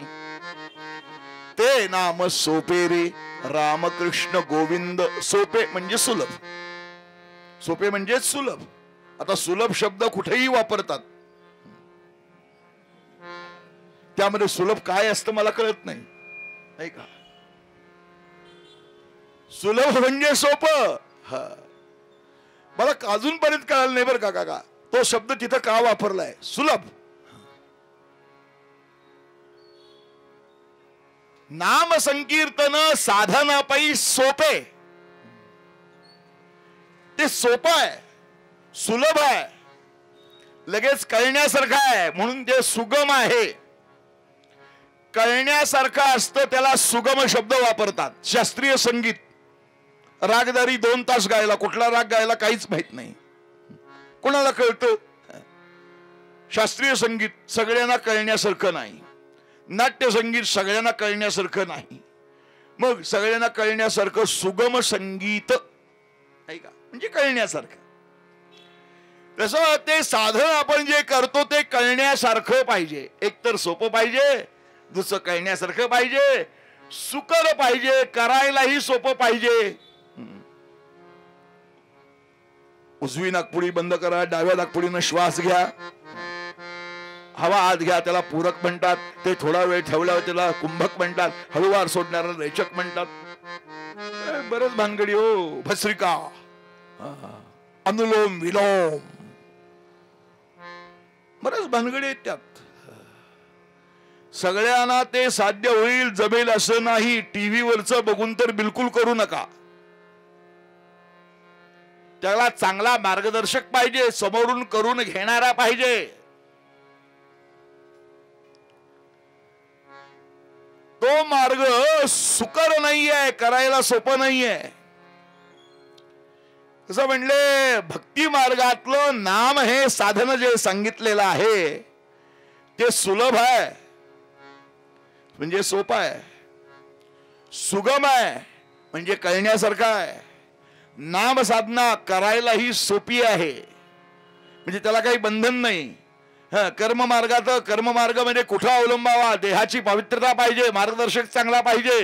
ते नाम सोपे रे रामकृष्ण गोविंद. सोपे म्हणजे सुलभ, सोपे म्हणजे सुलभ. आता सुलभ शब्द कुठेही वापरतात, त्यामध्ये सुलभ काय असतं मला कळत नाही का? सुलभ म्हणजे सोपं. मला अजूनपर्यंत कळलं नाही बरं का काका, तो शब्द तिथं का वापरलाय सुलभ. नाम संकीर्तन साधना पै सोपे. ते सोपं आहे, सुलभ आहे, लगेच कळण्यासारखं आहे म्हणून ते सुगम आहे. कळण्यासारखं असतं त्याला सुगम शब्द वापरतात. शास्त्रीय संगीत रागदारी 2 तास गायला, कुठला राग गायला काहीच माहित नाही, कोणाला कळतं? शास्त्रीय संगीत सगळ्यांना कळण्यासारखं नाही, नाट्य संगीत सगळ्यांना कळण्यासारखं नाही, मग सगळ्यांना कळण्यासारखं सुगम संगीत आहे का, म्हणजे कळण्यासारखं. तसं ते साधन आपण जे करतो ते कळण्यासारखं पाहिजे. एकतर सोपं पाहिजे, दुसरं कळण्यासारखं पाहिजे, सुकर पाहिजे, करायलाही सोपं पाहिजे. उजवी नाकपुडी बंद करा, डाव्या नाकपुडीनं श्वास घ्या, हवा आत घ्या, त्याला पूरक म्हणतात. ते थोडा वेळ ठेवल्यावर त्याला कुंभक म्हणतात, हळूवार सोडणारा रेचक म्हणतात. बरंच भानगडी हो. भस्रिका, अनुलोम विलोम, बरंच भानगडी आहेत त्यात. सगळ्यांना ते साध्य होईल जमेल असं नाही. टीव्हीवरच बघून तर बिलकुल करू नका. त्याला चांगला मार्गदर्शक पाहिजे, समोरून करून घेणारा पाहिजे. तो मार्ग सुकर नाहीये, करायला सोपं नाहीये. कसं म्हणले, भक्ती मार्गातलं नाम हे साधन जे सांगितलेलं आहे ते सुलभ आहे, म्हणजे सोपं आहे. सुगम आहे म्हणजे कळण्यासारखं आहे. नाम साधना करायलाही सोपी आहे, म्हणजे त्याला काही बंधन नाही. कर्म मार्ग म्हणजे कुठं अवलंबावा, देहाची पवित्रता पाहिजे, मार्गदर्शक चांगला पाहिजे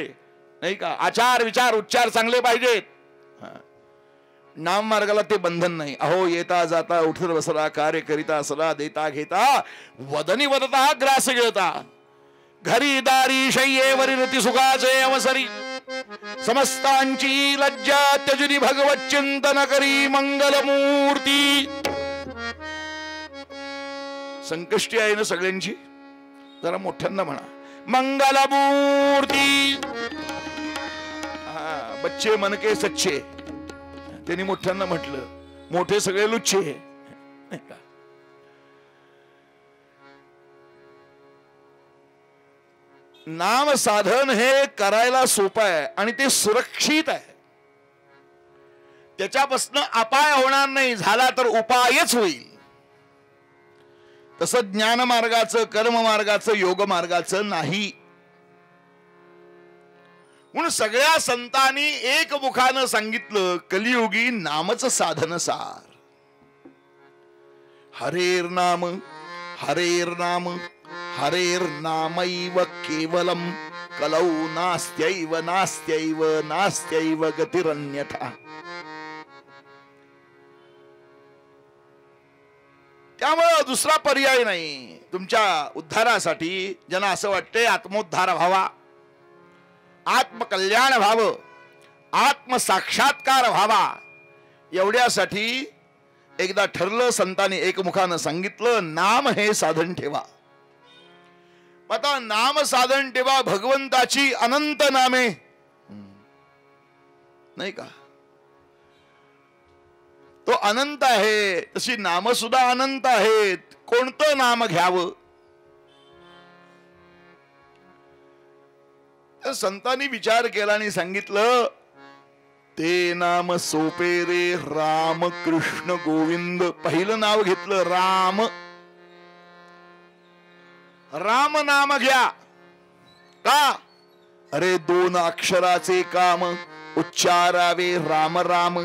नाही का, आचार विचार उच्चार चांगले पाहिजेत. नाम मार्गाला ते बंधन नाही. अहो येता जाता उठत बसला, कार्य करिता असला, देता घेता वदनी वदता ग्रास गिळता, घरी दारी शय्येवरी रती सुखाचे अवसरी, समस्तांची लज्जा त्यजुनी भगवत चिंतन करी मंगलमूर्ती. संकष्टी आहे ना सगळ्यांची, जरा मोठ्यांना म्हणा मंगलमूर्ती. बच्चे मनके सच्चे, त्यांनी मोठ्यांना म्हटलं, मोठे सगळे लुच्चे. नाम साधन हे करायला सोपं आहे आणि ते सुरक्षित आहे. त्याच्यापासून अपाय होणार नाही, झाला तर उपायच होईल. तसं ज्ञान मार्गाचं, कर्म मार्गाचं, योग मार्गाचं नाही. म्हणून सगळ्या संतांनी एक मुखानं सांगितलं, कलियुगी नामच साधन सार. हरेर नाम हरेर नाम हरेर नामैव केवलम कलौ नास्त्यैव नास्त्यैव नास्त्यैव गतिरन्यथा. त्यामुळे दुसरा पर्याय नाही तुमच्या उद्धारासाठी. ज्यांना असं वाटतंय आत्मोद्धार व्हावा, आत्मकल्याण व्हावं, आत्मसाक्षात्कार व्हावा, एवढ्यासाठी एकदा ठरलं, संतांनी एकमुखानं सांगितलं, नाम हे साधन ठेवा. आता नाम साधन ठेवा. भगवंताची अनंत नामे नाही का? तो अनंत आहे, तशी नाम सुद्धा अनंत आहेत. कोणतं नाम घ्यावं? संतांनी विचार केला आणि सांगितलं, ते नाम सोपे रे राम कृष्ण गोविंद. पहिलं नाव घेतलं राम. राम नाम घ्या. का? अरे 2 अक्षराचे काम, उच्चारावे राम राम.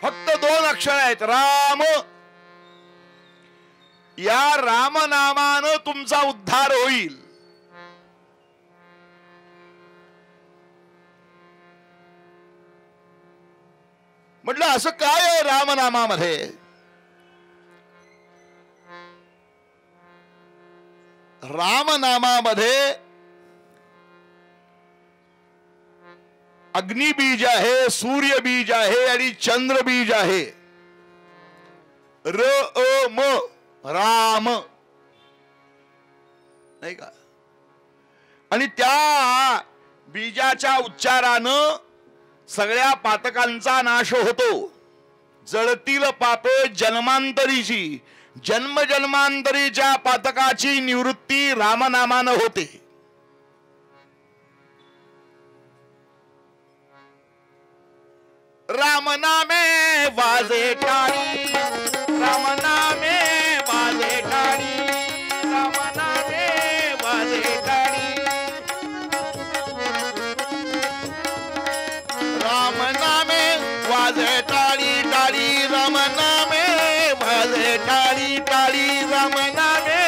फक्त 2 अक्षर आहेत, राम. या राम नामानं तुमचा उद्धार होईल. म्हटलं असं काय आहे रामनामामध्ये? रामनामामध्ये अग्निबीज आहे, सूर्यबीज आहे आणि चंद्रबीज आहे. र अ म राम, नाही का? आणि त्या बीजाच्या उच्चारानं सगळ्या पातकांचा नाश होतो. जळतील पापे जन्मांतरीची, जन्म जन्मांतरीच्या पातकाची निवृत्ती रामनामानं होते. रामनामे वाजे टाळी, रामनामे वाजे टाळी, रामनामे वाजे टाळी, रामनामे वाजे टाळी टाळी, रामनामे वाजे टाळी टाळी, रामनामे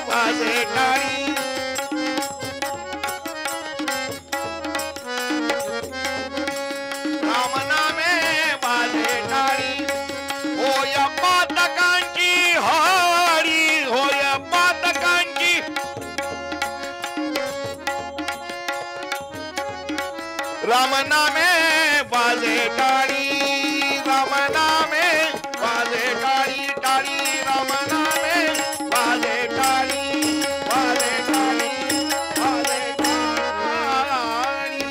वाजे टाळी. रामनामे वाजे टाळी, होय पातकांची हारी, होय पातकांची. रामनामे वाजे टाळी, रामनामे वाजे टाळी टाळी, रामनामे वाजे टाळी, वाजे टाळी, वाजे टाळी.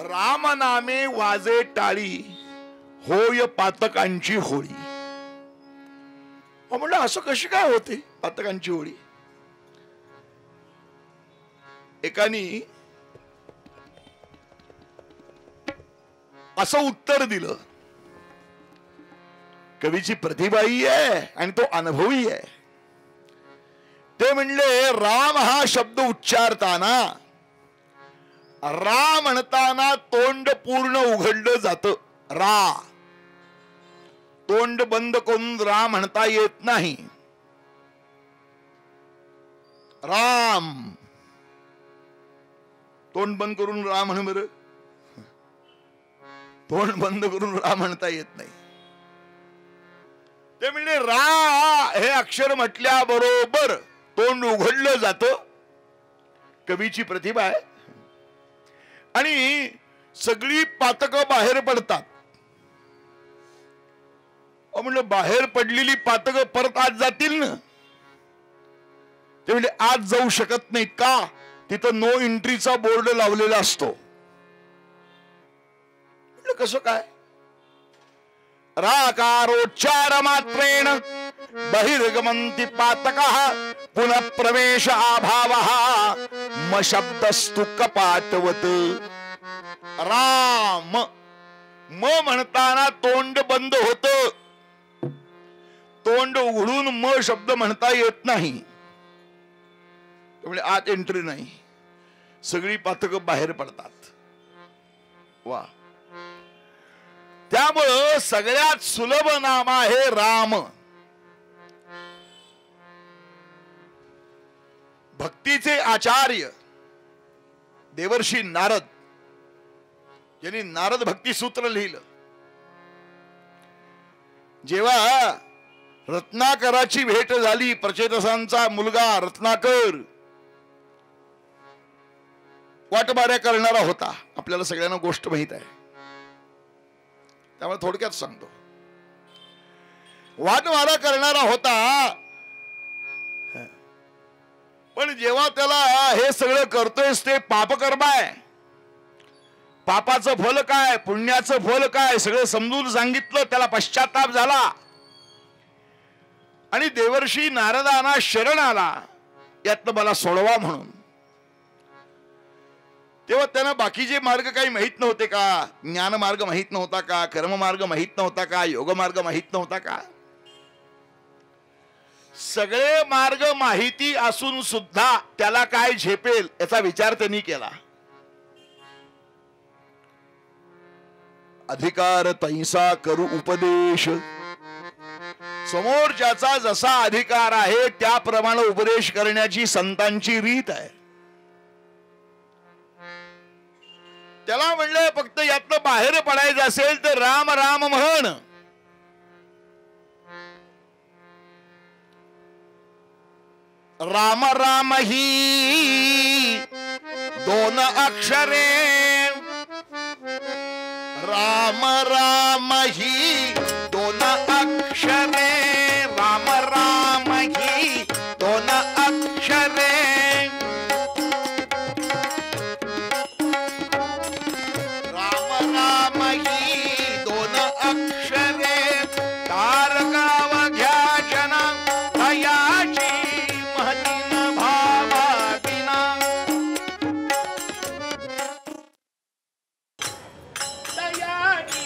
रामनामे वाजे टाळी, होय पातकांची होळी. म्हणलं असं कशी काय होते पातकांची होळी? एकानी असं उत्तर दिलं. कवीची प्रतिभाही आहे आणि तो अनुभवी आहे. ते म्हणले, राम हा शब्द उच्चारताना, रा म्हणताना तोंड पूर्ण उघडलं जातं. रा, तोंड बंद करून रा म्हणता येत नाही. राम, तोंड बंद करून रा म्हण बरं. तोंड बंद करून रा म्हणता येत नाही. ते म्हणजे रा हे अक्षर म्हटल्याबरोबर तोंड उघडलं जातं. कवीची प्रतिभा आहे. आणि सगळी पातकं बाहेर पडतात. म्हणलं बाहेर पडलेली पातकं परत आत जातील ना? ते म्हणजे आत जाऊ शकत नाहीत. का? तिथं नो एंट्रीचा बोर्ड लावलेला असतो. कसं काय? राकारोच्चार मात्रेण बहिर्गमन्ति पातकः पुनः प्रवेश अभावः म शब्दस्तु कपाटवत. राम म म्हणताना तोंड बंद होत. तोंड उघडून म शब्द म्हणता येत नाही. त्यामुळे आत एंट्री नाही. सगळी पातकं बाहेर पडतात. वा. त्यामुळं सगळ्यात सुलभ नाम आहे राम. भक्तीचे आचार्य देवर्षी नारद यांनी नारद भक्ती सूत्र लिहिलं. जेव्हा रत्नाकराची भेट झाली, प्रचेतसांचा मुलगा रत्नाकर वाटबाऱ्या करणारा होता. आपल्याला सगळ्यांना गोष्ट माहित आहे, त्यामुळे थोडक्यात सांगतो. वाटमारा करणारा होता. पण जेव्हा त्याला हे सगळं करतोयस ते पापकर्म आहे, पापाचं फल काय, पुण्याचं फल काय सगळं समजून सांगितलं. त्याला पश्चाताप झाला आणि देवर्षी नारदांना शरण आला, यातनं मला सोडवा म्हणून. तेव्हा त्यांना बाकीचे मार्ग काही माहित नव्हते का? ज्ञान मार्ग माहित नव्हता का? कर्म मार्ग माहित नव्हता का? योग मार्ग माहित नव्हता का? सगळे मार्ग माहिती असून सुद्धा त्याला काय झेपेल याचा विचार त्यांनी केला. अधिकार तैसा करू उपदेश, समोरच्याचा जसा अधिकार आहे त्याप्रमाणे उपदेश करण्याची संतांची रीत आहे. त्याला म्हणलं फक्त यातनं बाहेर पडायचं असेल तर राम राम म्हण. राम राम ही दोन अक्षरे, राम राम ही दोन अक्षरे, राम राम ही दोन अक्षरे, राम राम ही दोन अक्षरे, तारकाव घ्या जना दयाची महतीन भावा विना. दयाची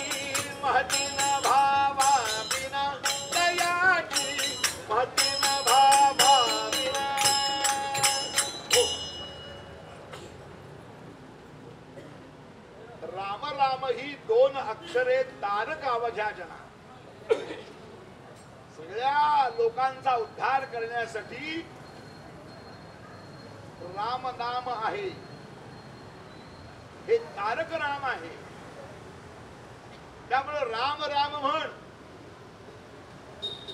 महतीन भावा विना, दयाची महतीन भावा विना. राम राम ही दोन अक्षरे तारकावघ्या जना. सगळ्या लोकांचा उद्धार करण्यासाठी राम नाम आहे, हे तारक नाम आहे. त्यामुळे राम राम म्हण.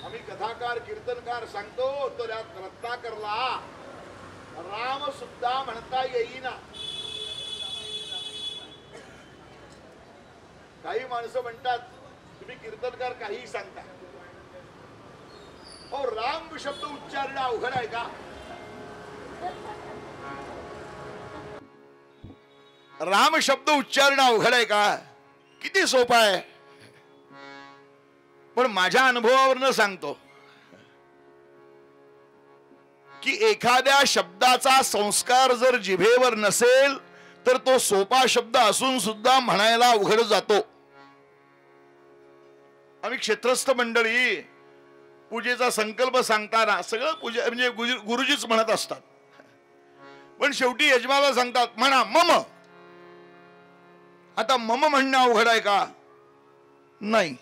आम्ही कथाकार कीर्तनकार सांगतो तर यात रत्नाकरला राम सुद्धा म्हणता येईना. काही माणसं म्हणतात तुम्ही कीर्तनकार काही सांगता, हो राम शब्द उच्चारणं अवघड आहे का? राम शब्द उच्चारणं अवघड आहे का? किती सोपा आहे. पण माझ्या अनुभवावरनं सांगतो की एखाद्या शब्दाचा संस्कार जर जिभेवर नसेल तर तो सोपा शब्द असून सुद्धा म्हणायला अवघड जातो. आम्ही क्षेत्रस्थ मंडळी पूजेचा संकल्प सांगताना सगळं पूजा म्हणजे गुरुजीच म्हणत असतात, पण शेवटी यजमानाला सांगतात म्हणा मम. आता मम म्हणणं अवघड आहे का? नाही.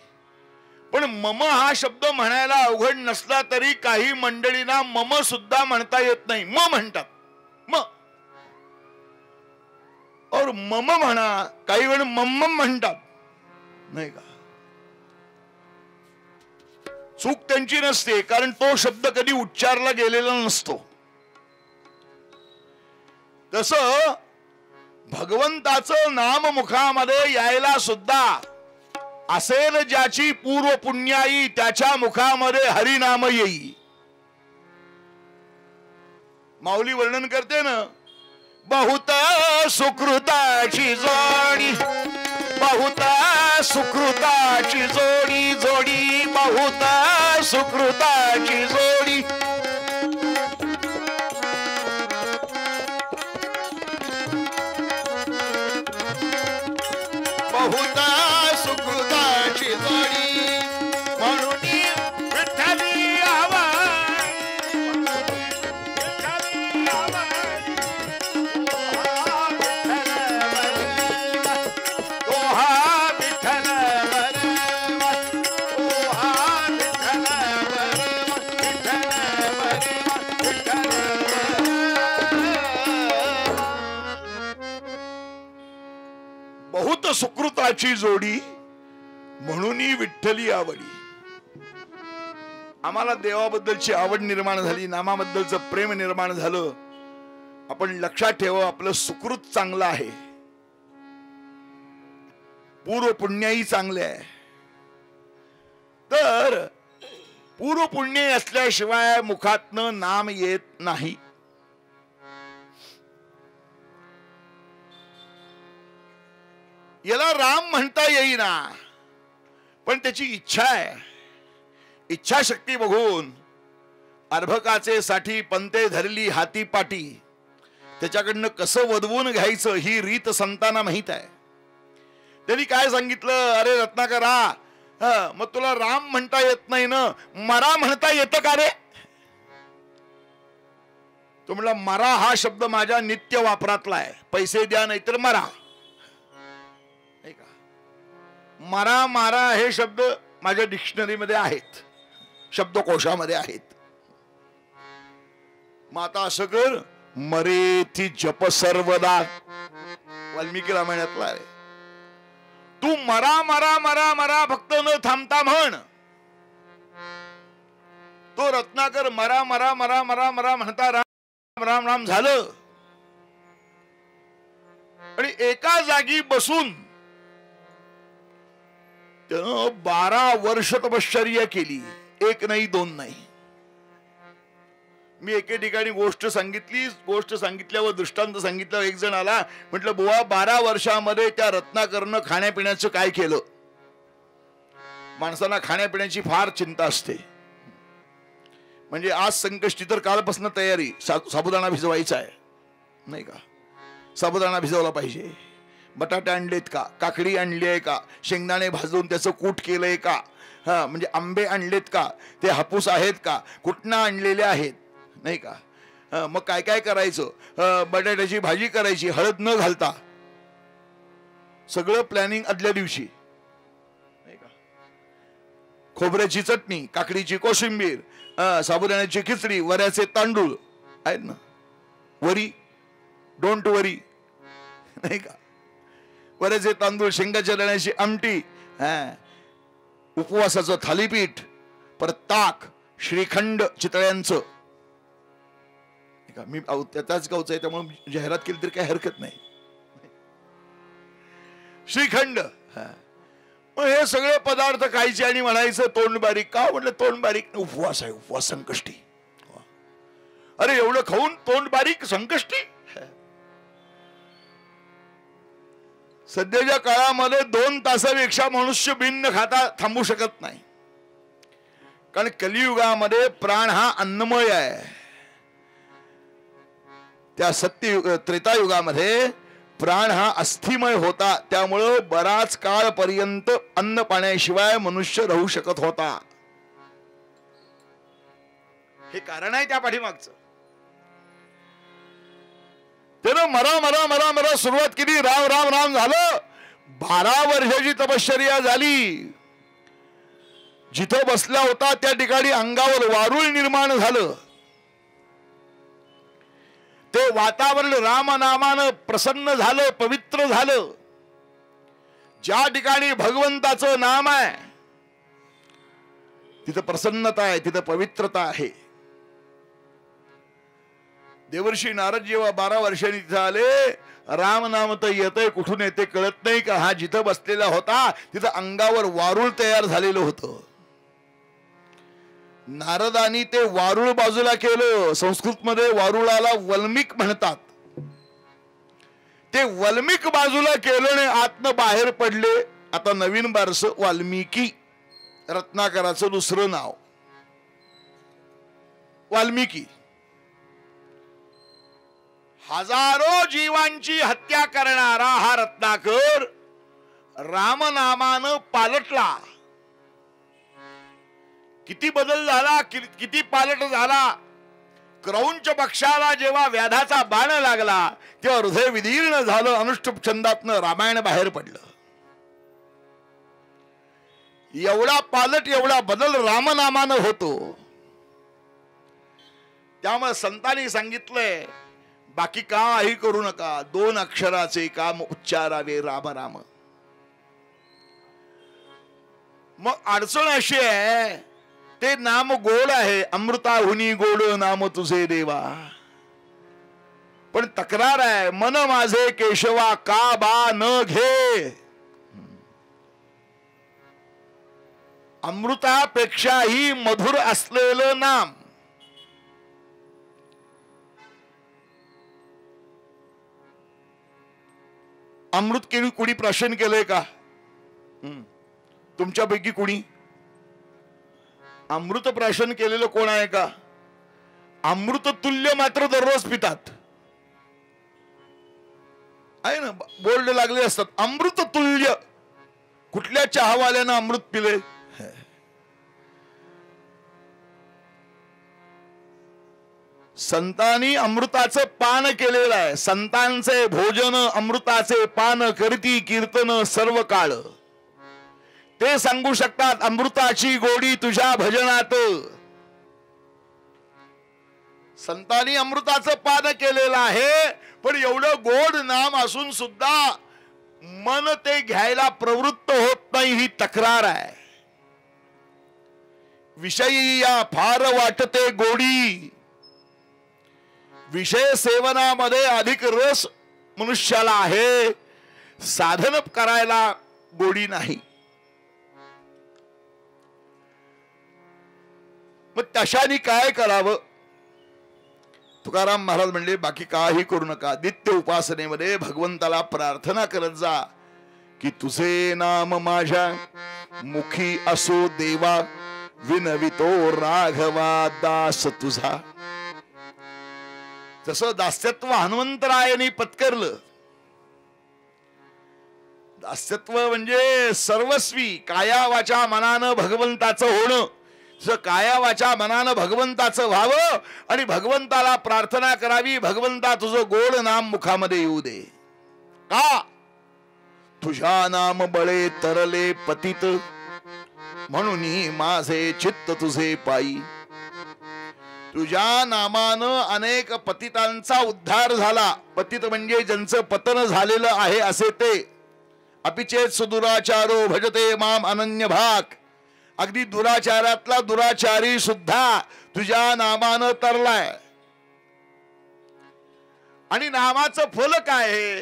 पण मम हा शब्द म्हणायला अवघड नसला तरी काही मंडळींना मम सुद्धा म्हणता येत नाही, म म्हणतात म. और मम म्हणा, काही वेळ मम्म म्हणतात नाही का? चूक त्यांची नसते, कारण तो शब्द कधी उच्चारला गेलेला नसतो. तस भगवंताचं नाम मुखामध्ये यायला सुद्धा असेल ज्याची पूर्व पुण्याई त्याच्या मुखामध्ये हरिनाम येई. माऊली वर्णन करते ना, बहुत सुकृताची जोडी, बहुत सुकृताची जोडी, जोडी बहुत सुकृताची जोडी. बहुत सुकृताची जोडी म्हणून विठ्ठली आवाज, विठ्ठली आवाज. बहुत सुकृताची जोडी म्हणून विठ्ठली आवडी. आम्हाला देवाबद्दलची आवड निर्माण झाली, नामाबद्दलचं प्रेम निर्माण झालं. आपण लक्षात ठेवा, आपलं सुकृत चांगलं आहे, पूर्व पुण्याही चांगले आहे. तर पूर्व पुण्य असल्याशिवाय मुखातनं नाम येत नाही. याला राम म्हणता येईना, पण त्याची इच्छा आहे. इच्छाशक्ती बघून अर्भकाचे साठी पंते धरली हाती पाटी. त्याच्याकडनं कसं वदवून घ्यायचं ही रीत संतांना माहित आहे. त्यांनी काय सांगितलं, अरे रत्नाकरा, मग तुला राम म्हणता येत नाही ना, मरा म्हणता येतं का रे? तो म्हणला, मरा हा शब्द माझ्या नित्य वापरातला आहे, पैसे द्या नाहीतर मरा. नाही का, मरा मारा हे शब्द माझ्या डिक्शनरी मध्ये आहेत, शब्दकोशामध्ये आहेत. मग आता असं कर, मरेथी जप सर्वदा, वाल्मिकी रामायणातला आहे. तू मरा मरा मरा मरा फक्त न थांबता म्हण. तो रत्नाकर मरा मरा मरा मरा मरा म्हणता राम राम राम झालं. आणि एका जागी बसून त्यानं 12 वर्ष तपश्चर्या केली, एक नाही दोन नाही. मी एके ठिकाणी गोष्ट सांगितली, गोष्ट सांगितल्यावर दृष्टांत सांगितल्यावर एक जण आला, म्हटलं बुवा 12 वर्षामध्ये त्या रत्नाकरनं खाण्यापिण्याचं काय केलं. माणसाला खाण्यापिण्याची फार चिंता असते. म्हणजे आज संकष्टी तर कालपासून तयारी, साबुदाणा भिजवायचा आहे नाही का, साबुदाणा भिजवला पाहिजे. बटाटे आणलेत का, काकडी आणली आहे का, शेंगदाणे भाजून त्याचं कूट केलंय का, म्हणजे आंबे आणलेत का, ते हापूस आहेत का, कुठनं आणलेले आहेत नाही का. मग काय काय करायचं, बटाट्याची भाजी करायची हळद न घालता, सगळं प्लॅनिंग आदल्या दिवशी नाही का. खोबऱ्याची चटणी, काकडीची कोशिंबीर, साबुदाण्याची खिचडी, वऱ्याचे तांदूळ आहेत ना, वरी, डोंट वरी नाही का, वऱ्याचे तांदूळ, शेंगाच्या दाण्याची आमटी, उपवासाचं थालीपीठ, परत ताक, श्रीखंड चितळ्यांचं. मी त्याच गावचं आहे त्यामुळे जाहिरात केली तरी काही हरकत नाही. श्रीखंड, हे सगळे पदार्थ खायचे आणि म्हणायचं तोंड बारीक. का म्हटलं तोंड बारीक, उपवास आहे, उपवास संकष्टी. अरे एवढं खाऊन तोंड बारीक संकष्टी. सध्याच्या काळामध्ये 2 तासापेक्षा मनुष्य भिन्न खाता थांबू शकत नाही. कारण कलियुगामध्ये प्राण हा अन्नमय आहे. त्या सत्ययुग त्रेतायुगामध्ये प्राण हा अस्थिमय होता. त्यामुळं बराच काळ पर्यंत अन्न पाण्याशिवाय मनुष्य राहू शकत होता. हे कारण आहे त्या पाठीमागचं. त्यानं मरा मरा मरा मरा सुरुवात केली, राम राम राम झालं. 12 वर्षाची तपश्चर्या झाली. जिथं बसला होता त्या ठिकाणी अंगावर वारुळ निर्माण झालं. ते वातावरण रामनामानं प्रसन्न झालं, पवित्र झालं. ज्या ठिकाणी भगवंताचं नाम आहे तिथं प्रसन्नता आहे, तिथं पवित्रता आहे. देवर्षी नारद जेव्हा 12 वर्षांनी तिथं आले, राम नाम तर येतंय कुठून येते कळत नाही का. हा जिथं बसलेला होता तिथं अंगावर वारुळ तयार झालेलं होतं. नारदानी ते वारुळ बाजूला केलं. संस्कृत मध्ये वारुळाला वल्मिक म्हणतात. ते वल्मिक बाजूला केलं आणि आतनं बाहेर पडले. आता नवीन बारस वाल्मिकी, रत्नाकराचं दुसरं नाव वाल्मिकी. हजारो जीवांची हत्या करणारा हा रत्नाकर रामनामानं पालटला. किती बदल झाला, किती पालट झाला. क्रौंच पक्षाला जेव्हा व्याधाचा बाण लागला तेव्हा हृदय विदीर्ण झालं. अनुष्टुप छंदातनं रामायण बाहेर पडलं. एवढा पालट, एवढा बदल रामनामानं होतो. त्यामुळे संतांनी सांगितलंय बाकी काही करू नका, 2 अक्षराचे काम उच्चारावे, राम राम. मग अडचण अशी आहे, ते नाम गोड आहे, अमृताहुनी गोड नाम तुझे देवा. पण तक्रार आहे, मन माझे केशवा का बा न घे. अमृतापेक्षाही मधुर असलेलं नाम. अमृत कुणी प्राशन केलंय का? तुमच्यापैकी कुणी अमृत प्राशन केलेलं कोण आहे का? अमृत तुल्य मात्र दररोज पितात आहे ना, बोर्ड लागले असतात अमृत तुल्य. कुठल्या चहावाल्यानं अमृत पिले? संतांनी अमृताचं पान केलेलं आहे. संतांचे भोजन अमृताचे पान करती कीर्तन सर्व काळ. ते सांगू शकतात अमृताची गोडी तुझ्या भजनात. संतांनी अमृताचं पान केलेलं आहे, पण एवढं गोड नाम असून सुद्धा मन ते घ्यायला प्रवृत्त होत नाही, ही तक्रार आहे. विषयी या फार वाटते गोडी. विषय सेवनामध्ये अधिक रस मनुष्याला आहे, साधन करायला गोडी नाही. मग तशाने काय करावं? तुकाराम महाराज म्हणले बाकी काही करू नका. नित्य उपासनेमध्ये भगवंताला प्रार्थना करत जा की तुझे नाम माझ्या मुखी असो देवा, विनवितो राघवा दास तुझा. जसं दास्यत्व हनुमंतरायांनी पत्करलं. दास्यत्व म्हणजे सर्वस्वी काया वाचा मनानं भगवंताचं होणं. काया वाचा मनानं भगवंताचं व्हावं आणि भगवंताला प्रार्थना करावी, भगवंता तुझं गोड नाम मुखामध्ये येऊ दे. का? तुझ्या नाम बळे तरले पतित, म्हणून माझे चित्त तुझे पायी. तुझ्या नामानं अनेक पतितांचा उद्धार झाला. पतित म्हणजे ज्यांचं पतन झालेलं आहे असे ते. अपिचेत सुदुराचारो भजते माम अनन्य भाग. अगदी दुराचारातला दुराचारी सुद्धा तुझ्या नामानं तरलाय. आणि नामाचं फल काय आहे?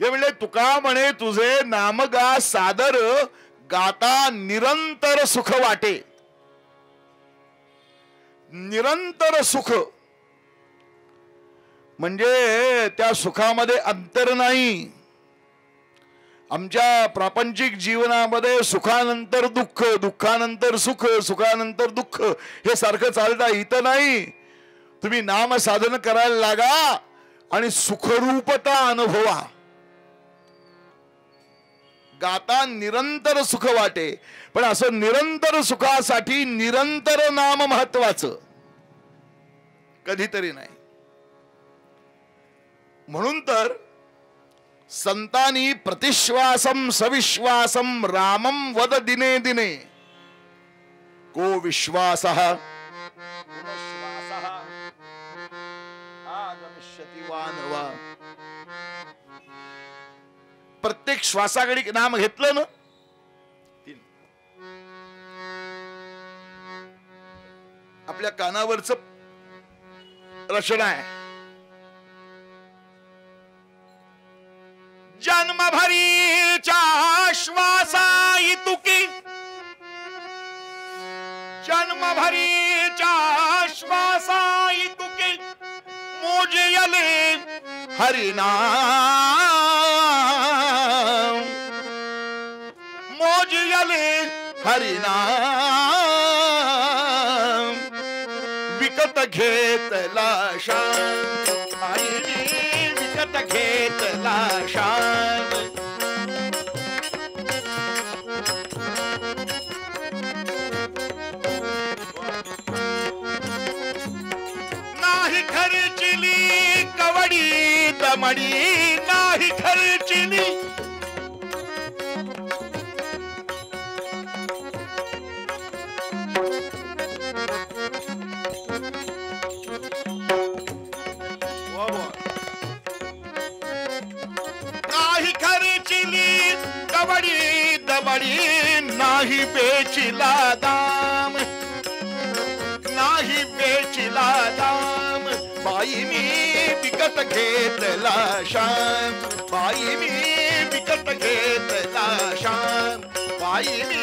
म्हणजे तुका म्हणे तुझे नाम गा सादर, गाता निरंतर सुख वाटे. निरंतर सुख म्हणजे त्या सुखामध्ये अंतर नाही. आमच्या प्रापंचिक जीवनामध्ये सुखानंतर दुःख, दुःखानंतर सुख, सुखानंतर दुःख हे सारखं चालतं. इथं नाही. तुम्ही नाम साधन करायला लागा आणि सुखरूपता अनुभवा. गाता निरंतर सुख वाटे. पण असं निरंतर सुखासाठी निरंतर नाम महत्वाचं, कधीतरी नाही. म्हणून तर संतांनी प्रतिश्वासम सविश्वासम रामम वद दिने दिने. को विश्वासः आगमिष्यति वानवा. प्रत्येक श्वासाकडे नाम घेतलं ना, आपल्या कानावरच रचना आहे. जन्मभरीच्या श्वासाई तुकी, जन्मभरीच्या श्वासाई तुकी मोजयले हरिनाम. मोजयले हरिनाम. विकत घेतला शान, विकत घेतला शान. नाही खर्चिली कवडी दमडी, नाही खर्चिली कवडी दमडी, नाही बेचिला दाम, नाही बेचिला दाम. बाई मी विकत घेतला शान, बाई मी विकत घेतला शान, बाई मी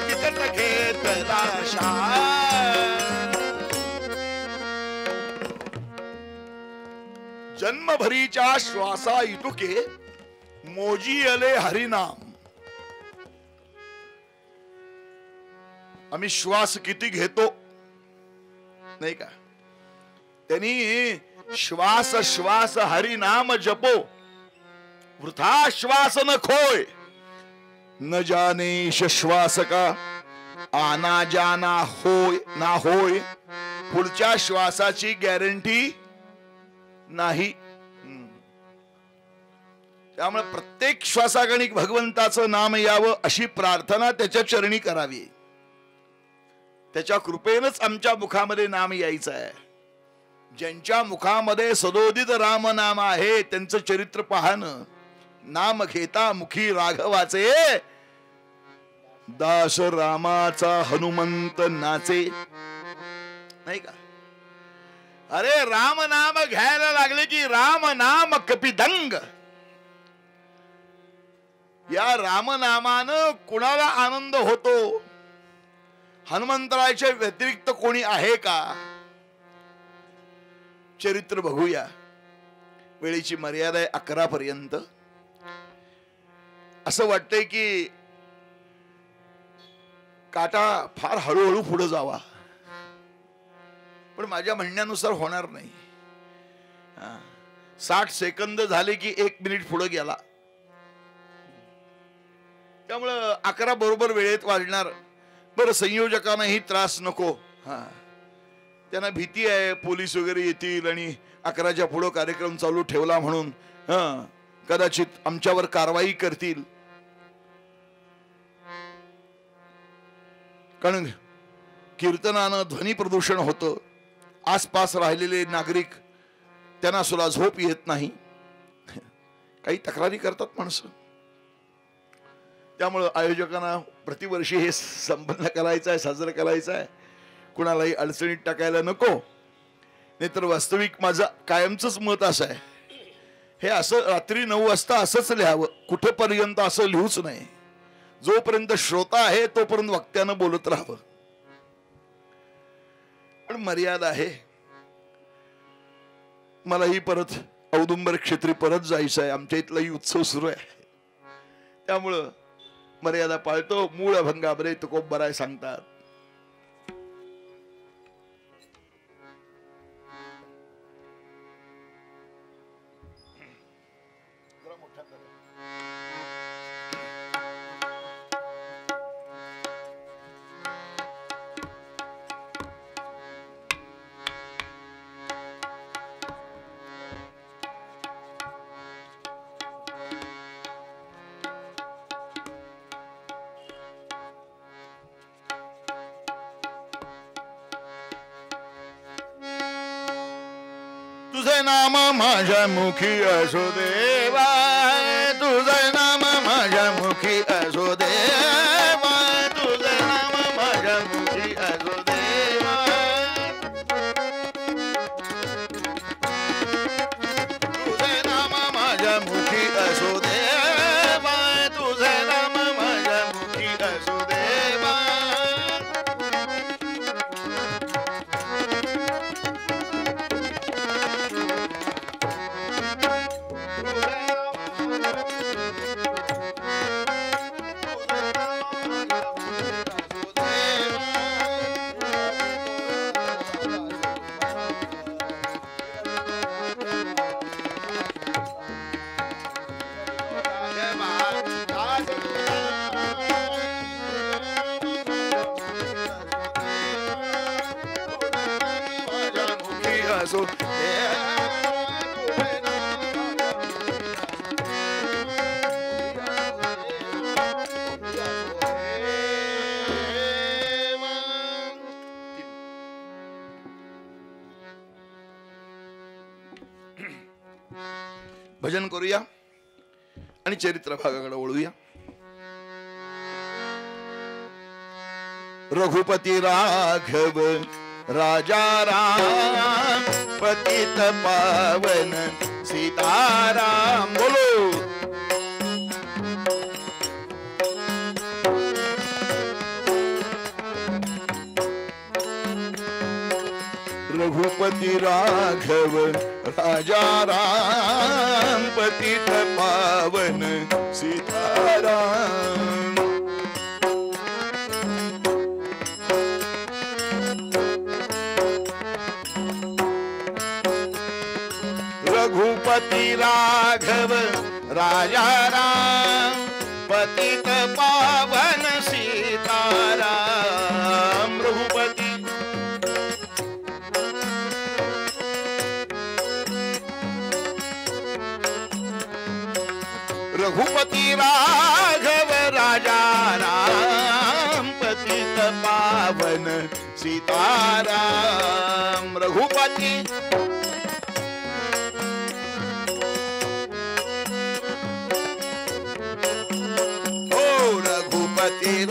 विकत घेतला शान. जन्मभरीच्या श्वासा इतुके मोजी अले हरिनाम. आम्ही श्वास किती घेतो नाही का? त्यांनी श्वास श्वास हरिनाम जपो, वृथा श्वास न खोय. न जाने श्वास का आना जाना होय ना होय. पुढच्या श्वासाची गॅरंटी नाही. त्यामुळे प्रत्येक श्वासागणिक भगवंताचं नाम यावं अशी प्रार्थना त्याच्या चरणी करावी. त्याच्या कृपेनच आमच्या मुखामध्ये नाम यायचं आहे. ज्यांच्या मुखामध्ये सदोदित राम नाम आहे त्यांचं चरित्र पाहणं. नाम घेता मुखी राघवाचे दास रामाचा हनुमंत नाचे नाही का? अरे राम नाम घ्यायला लागले की राम नाम कपिदंग. या रामनामानं कुणाला आनंद होतो? हनुमंतरायाच्या व्यतिरिक्त कोणी आहे का? चरित्र बघूया. वेळेची मर्यादा आहे 11 पर्यंत. असं वाटतंय की काटा फार हळूहळू पुढे जावा, पण माझ्या म्हणण्यानुसार होणार नाही. 60 सेकंद झाले की 1 मिनिट पुढे गेला. त्यामुळं 11 बरोबर वेळेत वाजणार. बरं, संयोजकांनाही त्रास नको. त्यांना भीती आहे पोलीस वगैरे येतील आणि 11च्या पुढे कार्यक्रम चालू ठेवला म्हणून कदाचित आमच्यावर कारवाई करतील. कारण कीर्तनानं ध्वनी प्रदूषण होतं. आसपास राहिलेले नागरिक त्यांना सुद्धा झोप येत नाही. काही तक्रारी करतात माणसं. त्यामुळे आयोजकांना प्रतिवर्षी हे संपन्न करायचं आहे, साजरं करायचं आहे. कुणालाही अडचणीत टाकायला नको. नाहीतर वास्तविक माझं कायमचंच मत असं आहे, हे असं रात्री 9 वाजता असंच लिहावं. कुठेपर्यंत असं लिहूच नाही. जोपर्यंत श्रोता आहे तोपर्यंत वक्त्यानं बोलत राहावं. पण मर्यादा आहे. मलाही परत औदुंबर क्षेत्री परत जायचं आहे. आमच्या इथलाही उत्सव सुरू आहे. त्यामुळं मर्यादा पाळतो. मूळ अभंगाबरे तुकोबराय सांगतात. तुझे नाम माझ्या मुखी असो देवा, तुझे नाम माझ्या मुखी असो देवा, तुझे नाम माझ्या मुखी असो देवा. तुझे नाम माझ्या मुखी असो देवा, तुझे नाम माझ्या मुखी असो देवा. भजन करूया आणि चरित्र भागाकडे वळूया. रघुपती राघव राजा राम पतित पावन सीताराम. बोलो रघुपती रघुपती राघव राजा राम पतित पावन सीताराम रघुपती राघव राजा राम पतित पावन सीताराम रघुपती रघुपती राघव राजा राम पतित पावन सीताराम रघुपती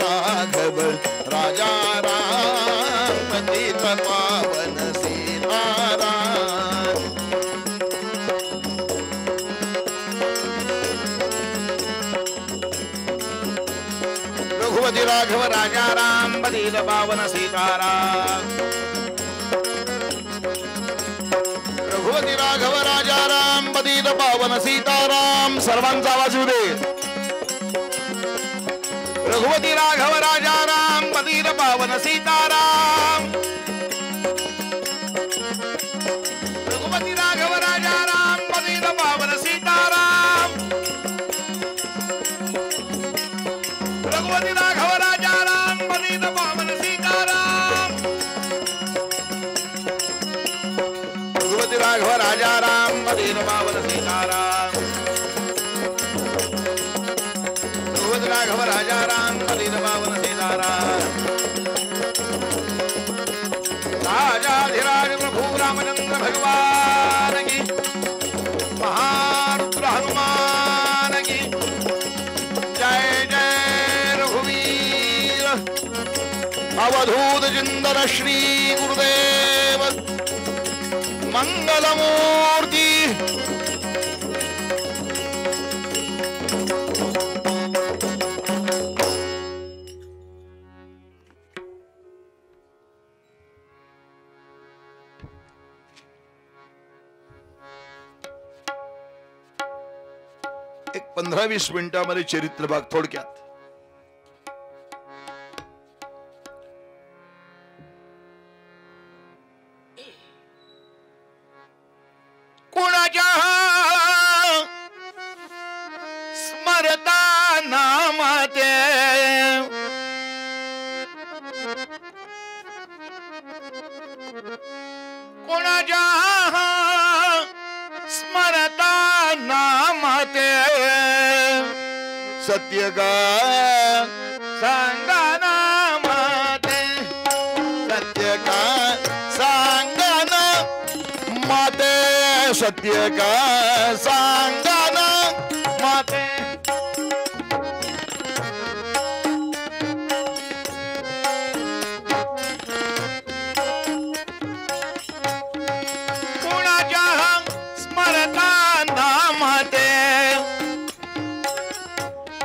राघव राजा राम पतित पावन सीताराम रघुपति राघव राजा राम पतित पावन सीताराम रघुपति राघव राजा राम पतित पावन सीताराम सर्वांचा आवाज येऊ दे रघुपती राघव राजा राम पतित पावन सीताराम रघुपती राघव राजा राम पतित पावन सीताराम रघुपती राघव राजा राम पतित पावन सीताराम रघुपती राघव राजा राम पतित पावन सीताराम राघव राजा राम पतित पावन सीताराम राजाधिराज प्रभु रामचंद्र भगवान की महारुद्र हनुमान की जय जय रघुवीर अवधूत चिंतन श्री गुरुदेव मंगलमूर्ति एक 15-20 मिनिटांमध्ये चरित्र भाग थोडक्यात कोणाच्या स्मरता नामाते कोणाच्या स्मरता नामाते सत्य का सांगा नामाते सत्य का सांगा ना माते सत्य का सांगा ना माते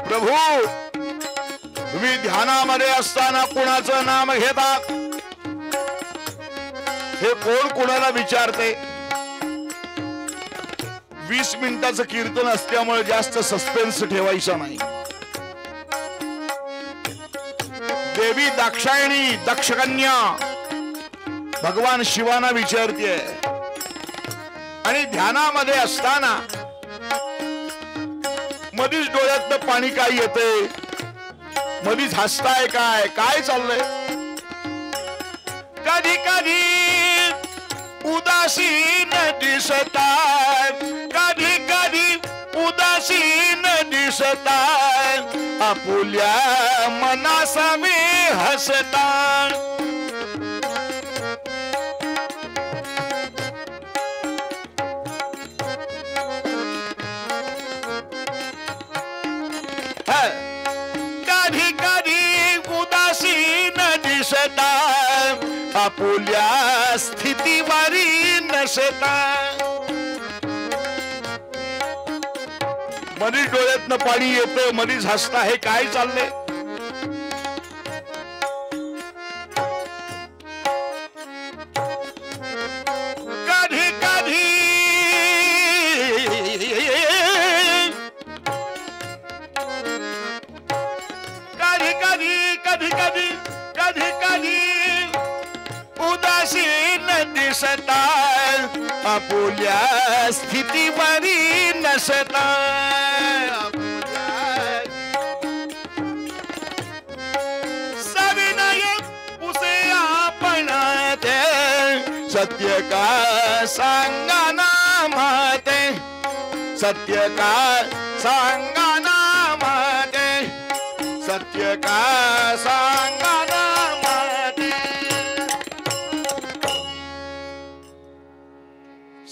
प्रभू तुम्ही ध्यानामध्ये असताना कुणाचं नाम घेता हे कोण कुणाला विचारते 20 मिनिटाचं कीर्तन असल्यामुळे जास्त सस्पेन्स ठेवायचा नाही देवी दाक्षायणी दक्षकन्या भगवान शिवाना विचारते आणि ध्यानामध्ये असताना मधीच डोळ्यातनं पाणी काय येते मधीच हसताय काय काय चाललंय कधी कधी उदासीन दिसताय कधी कधी उदासीन दिसताय आपुल्या मनासमी हसताय कधी कधी उदासीन दिसताय आपुल्या स्थितीवारी नसताय मधीच डोळ्यातनं पाणी येतं मधीच हसता हे काय चाललंय आपुल्या स्थितीवरी नसता सविनय पुसे आपण ते सत्य का सांगा ना माते सत्य का सांगा ना माते सत्य का सांगा ना माते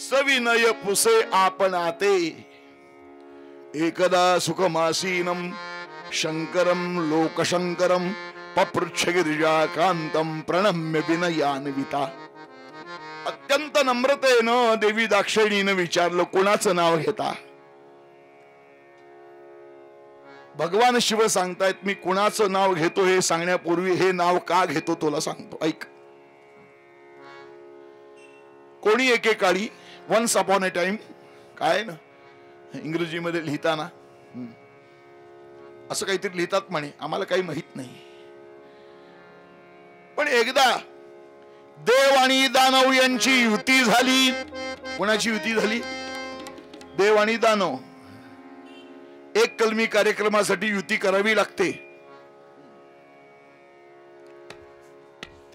सविनय पुसे आपणाते एकदा सुखमासीनम शंकरम लोकशंकरम पपृच्छ गिरिजाकांतम प्रणम्य विनयान्विता अत्यंत नम्रतेनं देवी दाक्षिणीनं विचारलं कोणाचं नाव घेता भगवान शिव सांगतायत मी कोणाचं नाव घेतो हे सांगण्यापूर्वी हे नाव का घेतो तुला सांगतो ऐक कोणी एकेकाळी वन्स अपॉन ए टाइम काय ना इंग्रजीमध्ये लिहिताना असं काहीतरी लिहितात म्हणे आम्हाला काही माहित नाही पण एकदा देव आणि दानव यांची युती झाली कोणाची युती झाली देव आणि दानव एक कलमी कार्यक्रमासाठी युती करावी लागते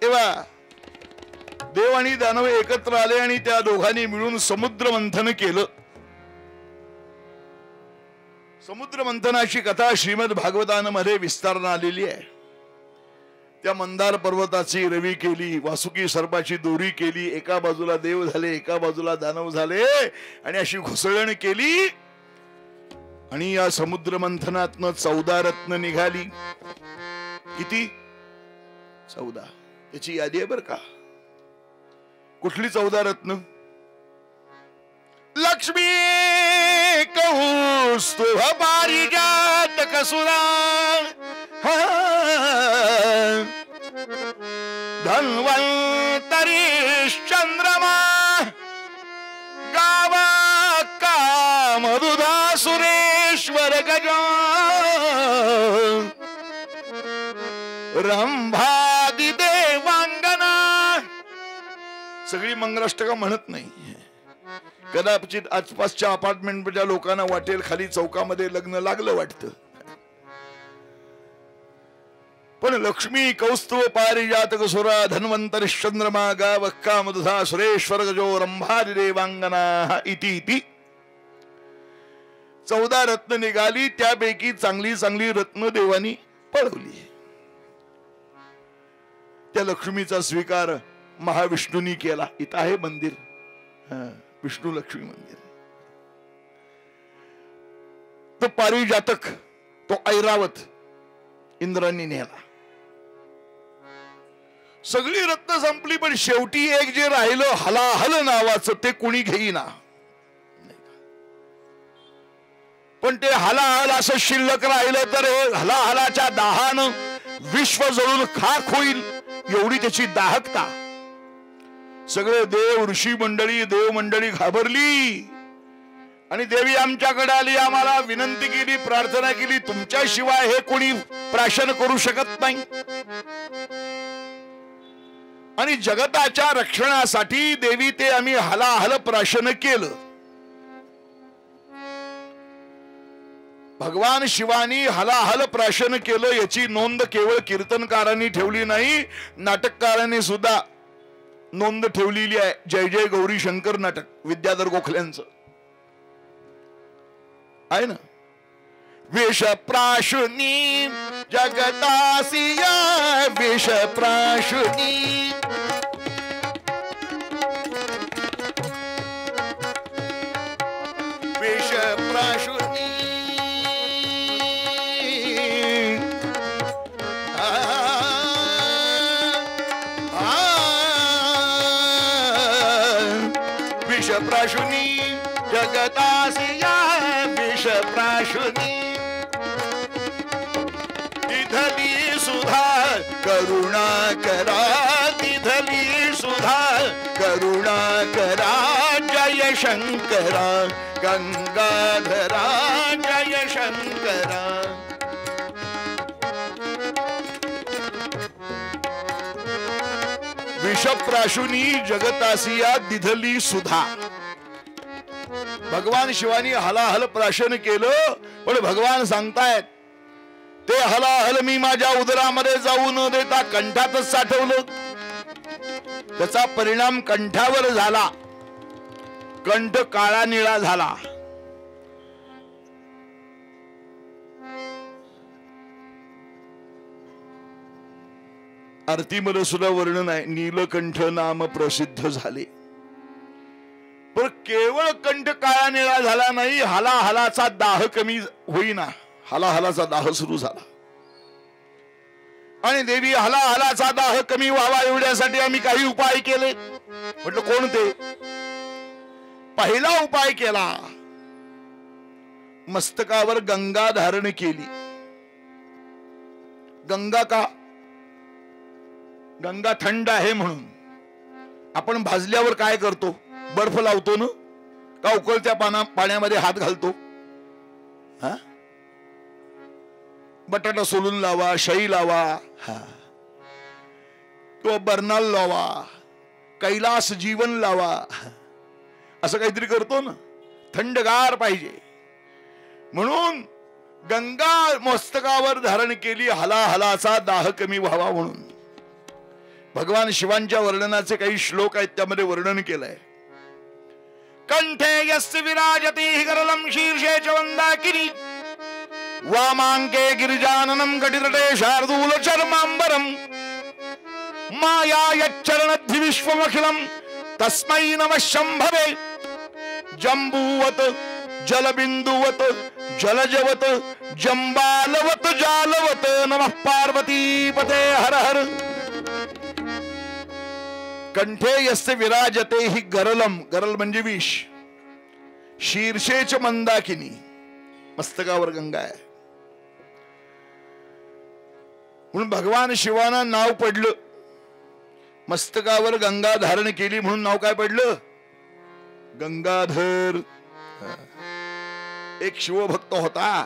तेव्हा देव आणि दानव एकत्र आले आणि त्या दोघांनी मिळून समुद्र मंथन केलं समुद्र मंथनाची कथा श्रीमद भागवतामध्ये विस्ताराने आलेली आहे त्या मंदार पर्वताची रवी केली वासुकी सर्पाची दोरी केली एका बाजूला देव झाले एका बाजूला दानव झाले आणि अशी घुसळण केली आणि या समुद्र मंथनातनं 14 रत्न निघाली किती 14 याची यादी आहे बर का कुठली 14 रत्न लक्ष्मी कौस्तुभ पारिजात कसुरा धन्वंतरी चंद्रमा गावा का मधुधा सुरेश्वर गजा रंभादी देवांगना सगळी मंगलाष्टका म्हणत नाही कदाचित आसपासच्या अपार्टमेंटच्या लोकांना वाटेल खाली चौकामध्ये लग्न लागलं वाटतं पण लक्ष्मी कौस्तुभ पारिजात कसुरा धन्वंतरी चंद्रमा गावक्का मधुधा सुरेश्वर गजो रंभादी देवांगना इति इति 14 रत्न निघाली त्यापैकी चांगली चांगली रत्न देवानी पळवली त्या लक्ष्मीचा स्वीकार महाविष्णूंनी केला इथं आहे मंदिर विष्णू लक्ष्मी मंदिर तो पारिजातक तो ऐरावत इंद्रांनी नेला सगळी रत्न संपली पण शेवटी एक जे राहिलं हलाहल नावाचं ते कुणी घेईना पण ते हलाहल असं शिल्लक राहिलं तर हलाहलाच्या दाहानं विश्व जळून खाक होईल एवढी त्याची दाहकता सगळे देव ऋषी मंडळी देव मंडळी घाबरली आणि देवी आमच्याकडे आली आम्हाला विनंती केली प्रार्थना केली तुमच्याशिवाय हे कोणी प्राशन करू शकत नाही आणि जगताच्या रक्षणासाठी देवी ते आम्ही हलाहल प्राशन केलं भगवान शिवानी हलाहल प्राशन केलं याची नोंद केवळ कीर्तनकारांनी ठेवली नाही नाटककारांनी सुद्धा नोंद ठेवलेली आहे जय जय गौरी शंकर नाटक विद्याधर गोखल्यांचं आहे ना विष प्राशुनी जगतासिया विष प्राशुनी विष प्राशुनी विष प्राशुनी जगतासिया विष प्राशुनी तिथली सुधा करुणा करा तिथली सुधा करुणा करा जय शंकरा गंगाधरा जय शंकरा विषप्राशुनी जगतासिया दिधली सुधा भगवान शिवानी हलाहल प्राशन केलं, पण भगवान सांगतायत ते हलाहल मी माझ्या उदरामध्ये जाऊ न देता कंठातच साठवलं. त्याचा परिणाम कंठावर झाला. कंठ काळा निळा झाला. आरतीमध्ये सुद्धा वर्णन आहे, नीलकंठ नाम प्रसिद्ध झाले. पण केवळ कंठ काळा निळा झाला नाही, हलाहलाचा दाह कमी होईना. हलाहलाचा दाह सुरू झाला. आणि देवी हलाहलाचा दाह कमी व्हावा एवढ्यासाठी आम्ही काही उपाय केले. म्हटलं कोणते? पहिला उपाय केला, मस्तकावर गंगा धारण केली. गंगा का? गंगा थंड आहे म्हणून. आपण भाजल्यावर काय करतो? बर्फ लावतो ना, का उकळत्या पाण्यामध्ये हात घालतो? हा, बटाटा सोलून लावा, शाई लावा, किंवा बर्नाल लावा, कैलास जीवन लावा, असं काहीतरी करतो ना. थंडगार पाहिजे म्हणून गंगा मस्तकावर धारण केली, हलाहलाचा दाह कमी व्हावा म्हणून. भगवान शिवांच्या वर्णनाचे काही श्लोक आहेत, त्यामध्ये वर्णन केलंय. कंठे यस्य विराजते गरलम शीर्षे च वंदाकिनी वामांके गिरिजाननम घटितटे शार्दूल चर्मांबरम माया यच्चरणद्धि विश्वमखिलम तस्मै नमः शंभवे जंबूवत जलबिंदुवत जलजवत जंबालवत जालवत नमः पार्वती पते हर हर. कंठे यस्य विराजते ही गरलम, गरल म्हणजे विष. शीर्षेच मंदाकिनी, मस्तकावर गंगा आहे म्हणून भगवान शिवाना नाव पडलं. मस्तकावर गंगा धारण केली म्हणून नाव काय पडलं? गंगाधर. एक शिवभक्त होता,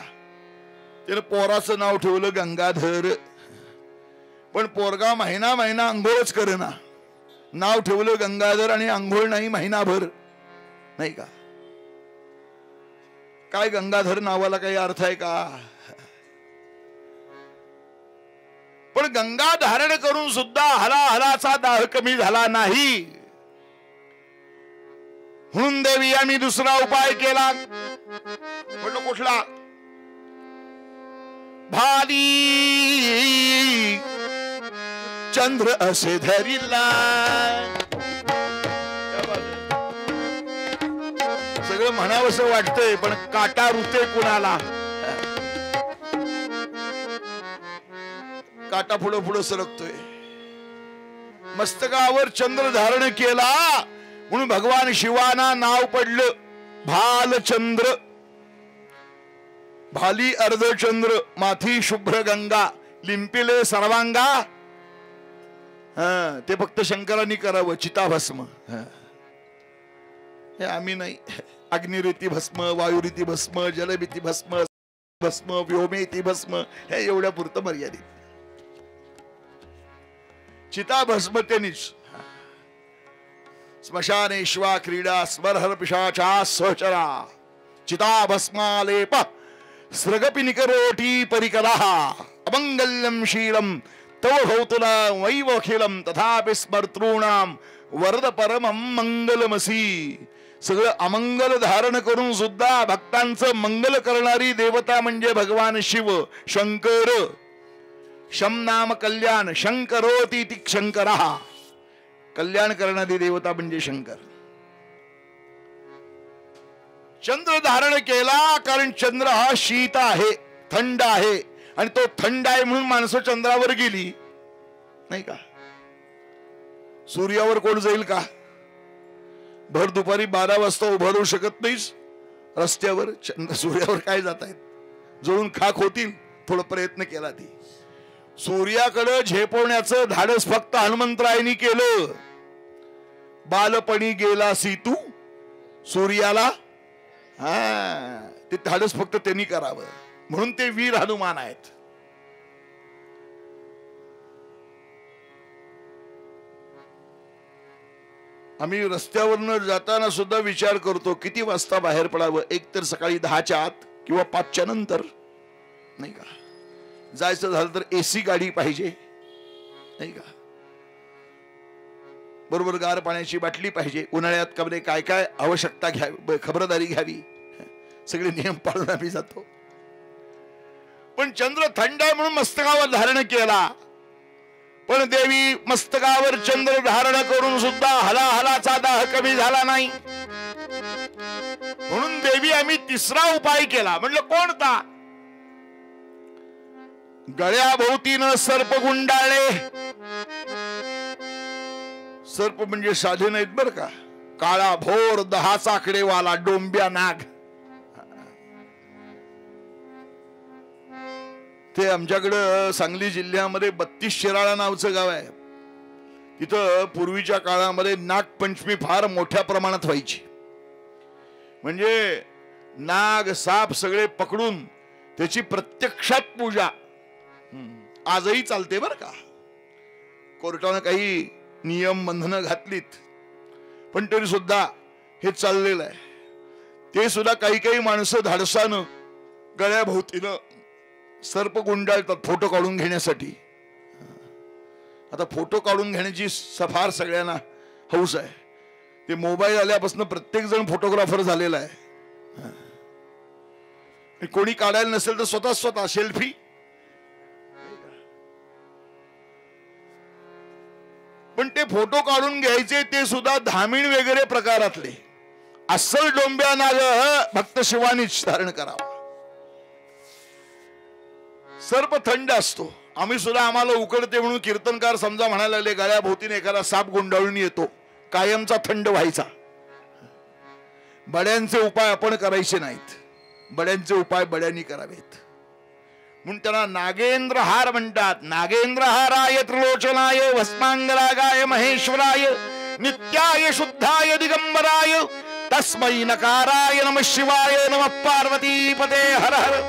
त्याने पोराचं नाव ठेवलं गंगाधर. पण पोरगा महिना महिना अंघोळच करेना, नाव ठेवलं गंगाधर आणि अंघोळ नाही महिनाभर. नाही का? काय गंगाधर नावाला काही अर्थ आहे का? पण गंगा धारण करून सुद्धा हलाहलाचा दाह कमी झाला नाही म्हणून देवी आम्ही दुसरा उपाय केला. म्हटलं कुठला? भाली चंद्र असे धरिला. सगळं म्हणावंसं वाटतंय, पण काटा रुते कुणाला? काटा पुढं पुढं सरकतोय. मस्तकावर चंद्र धारण केला म्हणून भगवान शिवाना नाव पडलं भालचंद्र. भाली अर्धचंद्र, माथी शुभ्र गंगा, लिंपिले सर्वांगा. ते फक्त शंकरांनी करावं. चिताभस्म हे आम्ही नाही. अग्निरीती भस्म, वायुरीती भस्म, जलभीती भस्म, भस्म व्योमेती भस्म, हे एवढ्या पुरतं मर्यादित. चिताभस्म त्यांनीच. स्मशानेश्वा क्रीडा स्मरहर पिशाचा सहचरा चिताभस्मालेप स्रगपिनिकरोटी परिकरः अमंगल्यम शीलम तव भौतुला वैवखिलम तथापि स्मर्तॄणाम वरद परमं मंगलमसी. सगळं अमंगल धारण करून सुद्धा भक्तांचं मंगल करणारी देवता म्हणजे भगवान शिव शंकर. शम नाम कल्याण शंकरोती ती शंकरः. कल्याण करणारी देवता म्हणजे शंकर. चंद्र धारण केला कारण चंद्र हा शीत आहे, थंड आहे. आणि तो थंड आहे म्हणून माणसं चंद्रावर गेली. नाही का? सूर्यावर कोण जाईल का? भर दुपारी 12 वाजता उभं राहू शकत नाहीस रस्त्यावर. सूर्यावर काय जात आहेत? जळून खाक होतील. थोडा प्रयत्न केला ती. सूर्याकडे झेपवण्याचं धाडस फक्त हनुमंतरायांनी केलं. बालपणी गेला सीतू सूर्याला. ते धाडस फक्त त्यांनी करावं म्हणून ते वीर हनुमान आहेत. आम्ही रस्त्यावरनं जाताना सुद्धा विचार करतो किती वाजता बाहेर पडावं. एक तर सकाळी 10च्या आत किंवा 5च्या नंतर, नाही का. जायचं झालं तर एसी गाडी पाहिजे, नाही का. बरोबर गार पाण्याची बाटली पाहिजे. उन्हाळ्यात कपडे काय काय आवश्यकता घ्यावी, खबरदारी घ्यावी, सगळे नियम पाळून आम्ही जातो. पण चंद्र थंड आहे म्हणून मस्तकावर धारण केला. पण देवी मस्तकावर चंद्र धारण करून सुद्धा हलाहलाचा दाह कमी झाला नाही. म्हणून देवी आम्ही तिसरा उपाय केला. म्हणलं कोणता? गळ्याभोवतीनं सर्प गुंडाळले. सर्प म्हणजे साधे नाहीत बर का. काळा भोर 10 चाकडेवाला डोंब्या नाग. ते आमच्याकडं सांगली जिल्ह्यामध्ये 32 शिराळा नावचं गाव आहे. तिथं पूर्वीच्या काळामध्ये नागपंचमी फार मोठ्या प्रमाणात व्हायची. म्हणजे नाग साप सगळे पकडून त्याची प्रत्यक्षात पूजा आजही चालते बर का. कोर्टानं काही नियम बंधनं घातलीत पण तरी सुद्धा हे चाललेलं आहे. ते सुद्धा काही काही माणसं धाडसानं गळ्याभोवतीनं सर्प गुंडाळतात फोटो काढून घेण्यासाठी. आता फोटो काढून घेण्याची फार सगळ्यांना हौस आहे. ते मोबाईल आल्यापासून प्रत्येक जण फोटोग्राफर झालेला आहे. कोणी काढायला नसेल तर स्वतः सेल्फी. पण ते फोटो काढून घ्यायचे ते सुद्धा धामीण वगैरे प्रकारातले. अस्सल डोंब्या नाग भक्त शिवानीच धारण करावा. सर्प थंड असतो. आम्ही सुद्धा आम्हाला उकडते म्हणून कीर्तनकार समजा म्हणायला लागले गळ्याभोवतीने एखादा साप गुंडाळून येतो, कायमचा थंड व्हायचा. बड्यांचे उपाय आपण करायचे नाहीत. बड्यांचे उपाय बड्यांनी करावेत. म्हणून त्यांना नागेंद्र हार म्हणतात. नागेंद्र हाराय त्रिलोचनाय भस्मांगरागाय महेश्वराय नित्याय शुद्धाय दिगंबराय तस्मै नकाराय नमः शिवाय नमः पार्वती पते हर हर.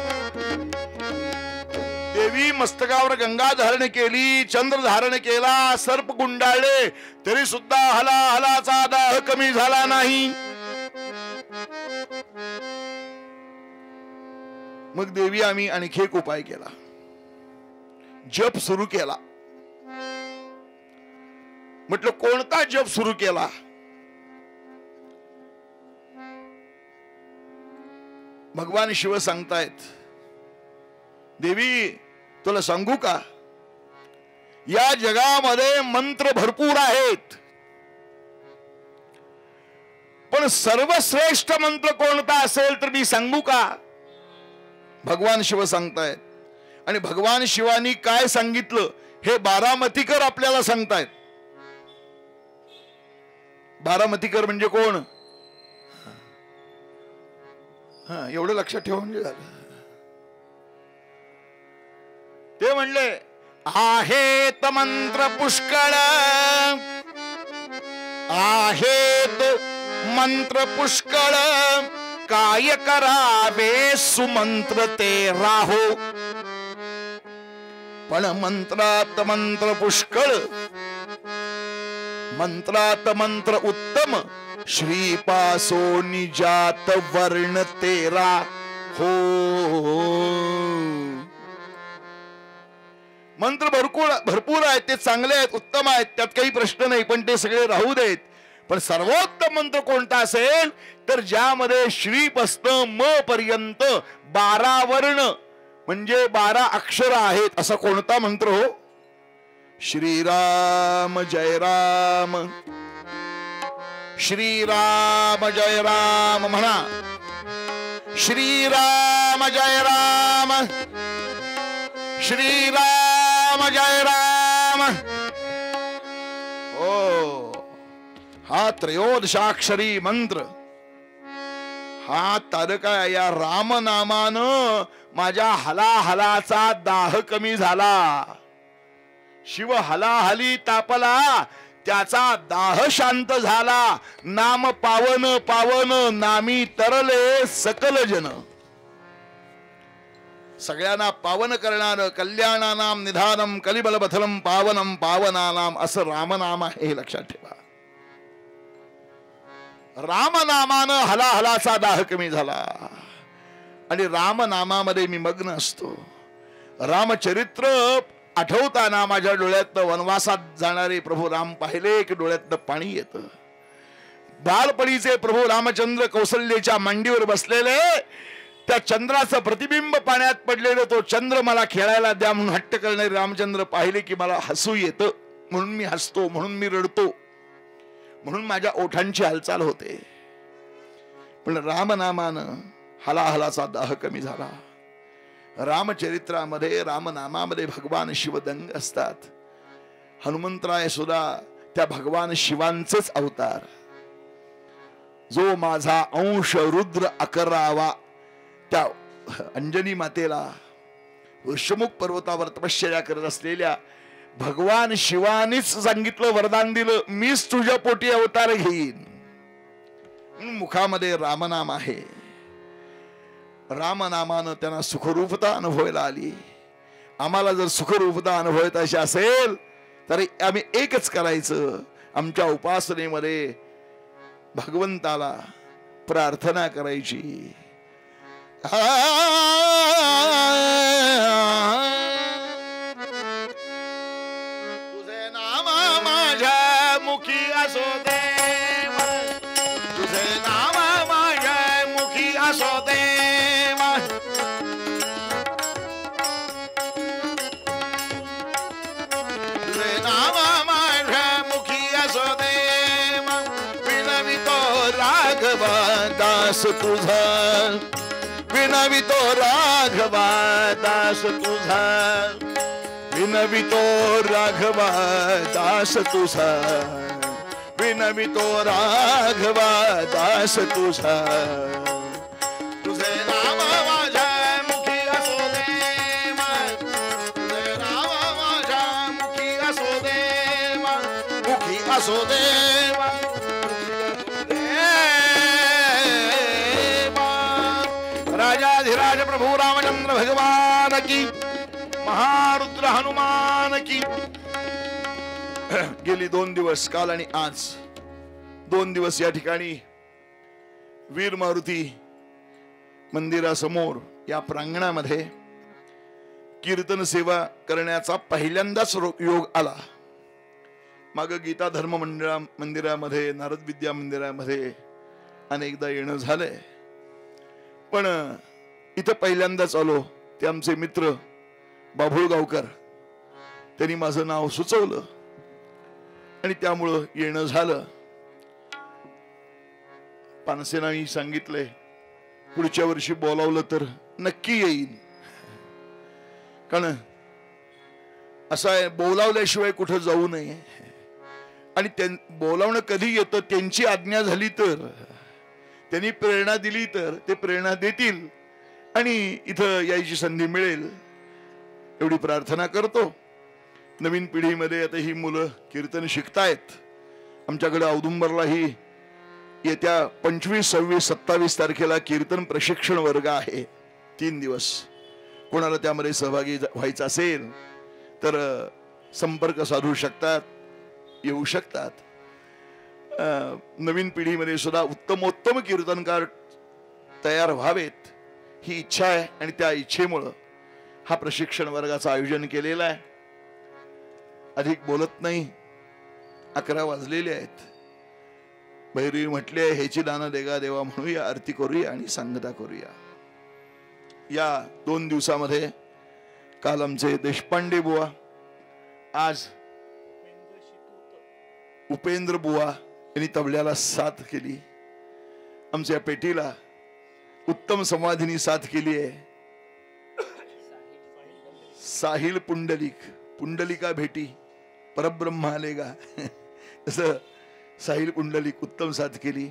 देवी मस्तकावर गंगा धारण केली, चंद्र धारण केला, सर्प गुंडाळले तरी सुद्धा हलाहलाचा दाह कमी झाला नाही. मग देवी आम्ही आणखी एक उपाय केला. जप सुरू केला. म्हटलं कोणता जप सुरू केला? भगवान शिव सांगतायत, देवी तुला सांगू का, या जगामध्ये मंत्र भरपूर आहेत पण सर्वश्रेष्ठ मंत्र कोणता असेल तर मी सांगू का? भगवान शिव सांगतायत. आणि भगवान शिवानी काय सांगितलं हे बारामतीकर आपल्याला सांगतायत. बारामतीकर म्हणजे कोण? एवढं लक्षात ठेवा म्हणजे झालं. ते म्हणले आहेत मंत्र पुष्कळ, आहेत मंत्र पुष्कळ, काय करावे सुमंत्र ते राहो. पण मंत्रात मंत्र पुष्कळ, मंत्रात मंत्र उत्तम, श्रीपासो निजात वर्ण तेरा हो. मंत्र भरपूर आहेत, ते चांगले आहेत, उत्तम आहेत, त्यात काही प्रश्न नाही, पण ते सगळे राहू देत. पण सर्वोत्तम मंत्र कोणता असेल तर ज्यामध्ये श्रीपासून म पर्यंत 12 वर्ण म्हणजे 12 अक्षर आहेत असा कोणता मंत्र हो? श्रीराम जय राम, श्रीराम जय राम म्हणा. श्रीराम जय राम, श्रीराम जय राम. ओ हा त्रयोदशाक्षरी मंत्र, हा तारका. या राम नामानं माझ्या हलाहलाचा दाह कमी झाला. शिव हलाहली तापला, त्याचा दाह शांत झाला. नाम पावन पावन, नामी तरले सकल जन. सगळ्यांना पावन करणार, कल्याणानाम निधानम कलिबलबथलम पावनम पावनानाम असं रामनाम आहे, हे लक्षात ठेवा. रामनामानं हलाहलाचा दाह कमी झाला आणि रामनामामध्ये मी मग्न असतो. रामचरित्र आठवताना माझ्या डोळ्यातनं वनवासात जाणारे प्रभू राम पाहिले की डोळ्यातनं पाणी येतं. बालपणीचे प्रभू रामचंद्र कौसल्याच्या मांडीवर बसलेले, त्या चंद्राचं प्रतिबिंब पाण्यात पडलेलं, तो चंद्र मला खेळायला द्या म्हणून हट्ट करणारे रामचंद्र पाहिले की मला हसू येतं, म्हणून मी हसतो, म्हणून मी रडतो, म्हणून माझ्या ओठांची हालचाल होते. पण रामनामानं हलाहलाचा दाह कमी झाला. रामचरित्रामध्ये रामनामामध्ये भगवान शिव दंग असतात. हनुमंतराय सुद्धा त्या भगवान शिवांचेच अवतार. जो माझा अंश रुद्र अकरावा, त्या अंजनी मातेला वृषमुख पर्वतावर तपश्चर्या करत असलेल्या भगवान शिवानीच सांगितलं, वरदान दिलं, मीच तुझ्या पोटी अवतार घेईन. मुखामध्ये रामनाम आहे. रामनामानं त्यांना सुखरूपता अनुभवायला आली. आम्हाला जर सुखरूपता अनुभवायची असेल तर आम्ही एकच करायचं, आमच्या उपासनेमध्ये भगवंताला प्रार्थना करायची. तुझे नाम माझ्या मुखी असो देव, तुझे नाम माझ्या मुखी असो देव, तुझे नाम माझ्या मुखी असो देव, विनवितो राघवा दास तुझा, विनवितो राघवा दास तुझा, विनवितो राघवा दास तुझा, विनवितो राघवा दास तुझा. तुझे नाम माझ्या मुखी असो देव, तुझे नाम माझ्या मुखी असो देव, मुखी असो देव, राजाधिराज प्रभू रामचंद्र भगवान की, महारुद्र हनुमान की. गेली 2 दिवस, काल आणि आज 2 दिवस या ठिकाणी वीर मारुती मंदिरासमोर या प्रांगणामध्ये कीर्तन सेवा करण्याचा पहिल्यांदाच योग आला. माग गीता धर्म मंदिरामध्ये, नारद विद्या मंदिरामध्ये अनेकदा येणं झालंय, पण इथं पहिल्यांदाच आलो. ते आमचे मित्र बाभुळगावकर, त्यांनी माझं नाव सुचवलं आणि त्यामुळं येणं झालं. पानसेनांनी सांगितलंय पुढच्या वर्षी बोलावलं तर नक्की येईन, कारण असं आहे, बोलावल्याशिवाय कुठं जाऊ नये. आणि बोलावणं कधी येतं, त्यांची आज्ञा झाली तर, त्यांनी प्रेरणा दिली तर ते प्रेरणा देतील आणि इथं यायची संधी मिळेल एवढी प्रार्थना करतो. नवीन पिढीमध्ये आता ही मुलं कीर्तन शिकतायत. आमच्याकडे औदुंबरलाही येत्या 25, 26, 27 तारखेला कीर्तन प्रशिक्षण वर्ग आहे 3 दिवस. कोणाला त्यामध्ये सहभागी व्हायचं असेल तर संपर्क साधू शकतात, येऊ शकतात. नवीन पिढीमध्ये सुद्धा उत्तमोत्तम कीर्तनकार तयार व्हावेत ही इच्छा आहे आणि त्या इच्छेमुळं हा प्रशिक्षण वर्गाचं आयोजन केलेलं आहे. अधिक बोलत नाही, 11 वाजलेले आहेत. भैरवी म्हटले, ह्याची दानं देगा देवा म्हणूया, आरती करूया आणि सांगता करूया. या 2 दिवसामध्ये काल आमचे देशपांडे बुवा, आज उपेंद्र बुवा यांनी तबल्याला साथ केली. आमच्या पेटीला उत्तम संवादिनी साथ केली आहे. साहिल पुंडलिक, पुंडलिका भेटी परब्रह्म आलेगा असं साहिल पुंडलिक उत्तम साथ केली.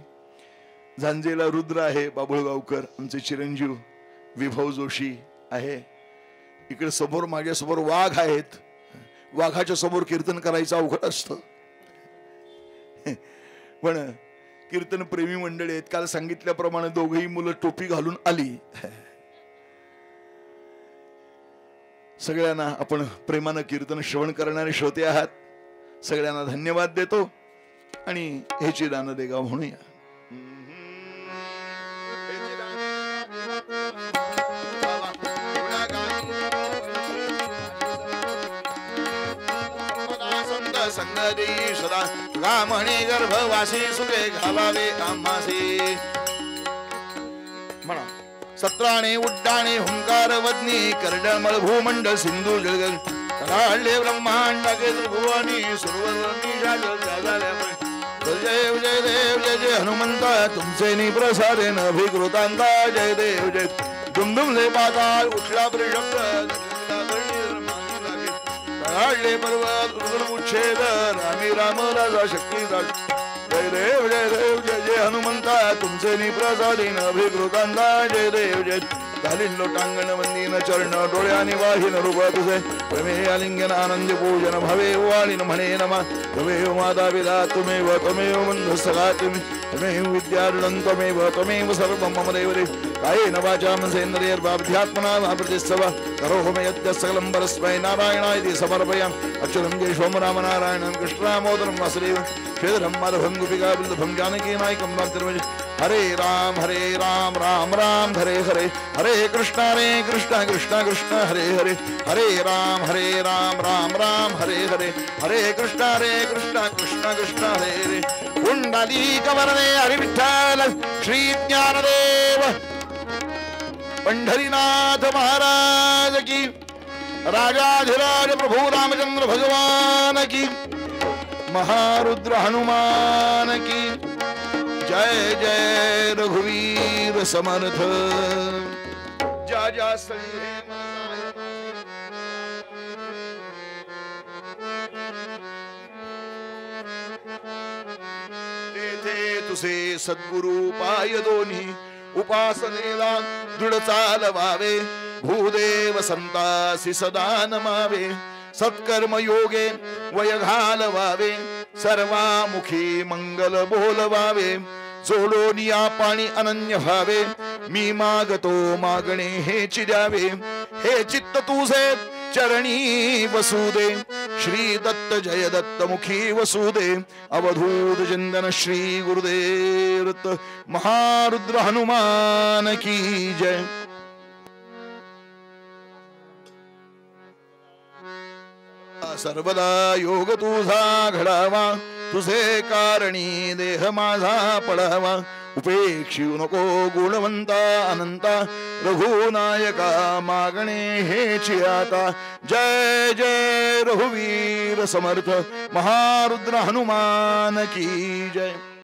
झांजेला रुद्र आहे बाभुळगावकर, आमचे चिरंजीव विभव जोशी आहे. इकडे समोर, माझ्या समोर वाघ आहेत. वाघाच्या समोर कीर्तन करायचं अवघड असतं, पण कीर्तन प्रेमी मंडळी आहेत. काल सांगितल्याप्रमाणे दोघेही मुलं टोपी घालून आली. सगळ्यांना आपण प्रेमानं कीर्तन श्रवण करणारे श्रोते आहात. सगळ्यांना धन्यवाद देतो आणि ह्याची दान देगा म्हणूया. संगती सदा तुका म्हणे गर्भवासी सुखे घालावे आम्हासी म्हणा सत्राणे उड्डाणे हुंकार वदनी करडमळ भूमंडळ सिंधू जळगल कराळले ब्रह्मांड भुवानी सुरवरणी झाल्यामुळे जय जय देव जय जय हनुमंता तुमचे निप्रसादेन अभिकृतांता जय देव जय दुमदुमले पाताळ उठला परिशब्द कराळले पर्वत उच्छेद रामी राम राजा शक्ती जय देव जय जय हनुमंता तुमचे निप्रसादेन अभिकृतांता जय देव जय घालीन लोटांगण वंदीन चरण डोळ्याने वाहिन रूप तुझे प्रमेय आलिंगन आनंद पूजन भवे वाळीन म्हणे नमा त्वमेव माता पिता त्वमेव त्वमेव बंधु सखा त्वमेव विद्यार्णं त्वमेव सर्वं मम देवरे कायेन वाचा मनसेन्द्रियर्वाभ्यात्मना वा प्रतिस्तव करोमि यद्य सकलं परस्मै नारायणाय समर्पयामि अच्युतं केशवं राम नारायणं कृष्णदामोदरं वासुदेवं श्रीधरं माधवं गोपिका वल्लभं जानकी नायकं राम हरे राम राम राम हरे हरे हरे कृष्ण कृष्ण कृष्ण हरे हरे हरे राम राम राम हरे हरे हरे कृष्ण कृष्ण कृष्ण हरे हरे पुंडलीक वरदे हरि विठ्ठल श्री ज्ञानदेव पंढरीनाथ महाराज की राजाधिराज प्रभु रामचंद्र भगवान की महारुद्र हनुमान की जय जय रघुवीर समर्थ जा जा तेथे तुझे सद्गुरु पाय दोन्ही उपासनेला दृढ चालवावे भूदेव संतासी सदा नमावे सत्कर्म योगे वय घालवावे सर्वामुखी मंगल बोलवावे जोडोनिया पाणी अनन्य भावे मी मागतो मागणे हे चिद्यावे हे चित्त तुझे चरणी वसुदे श्री दत्त जय दत्त मुखी वसुदे अवधूत चिंतन श्री गुरुदेव महारुद्र हनुमान की जय सर्वदा योग तुझा घडावा तुझे कारणी देह माझा पडावा उपेक्षिव नको गुणवंता अनंता रघुनायका मागणे हेची आता जय जय रघुवीर समर्थ महारुद्र हनुमान की जय।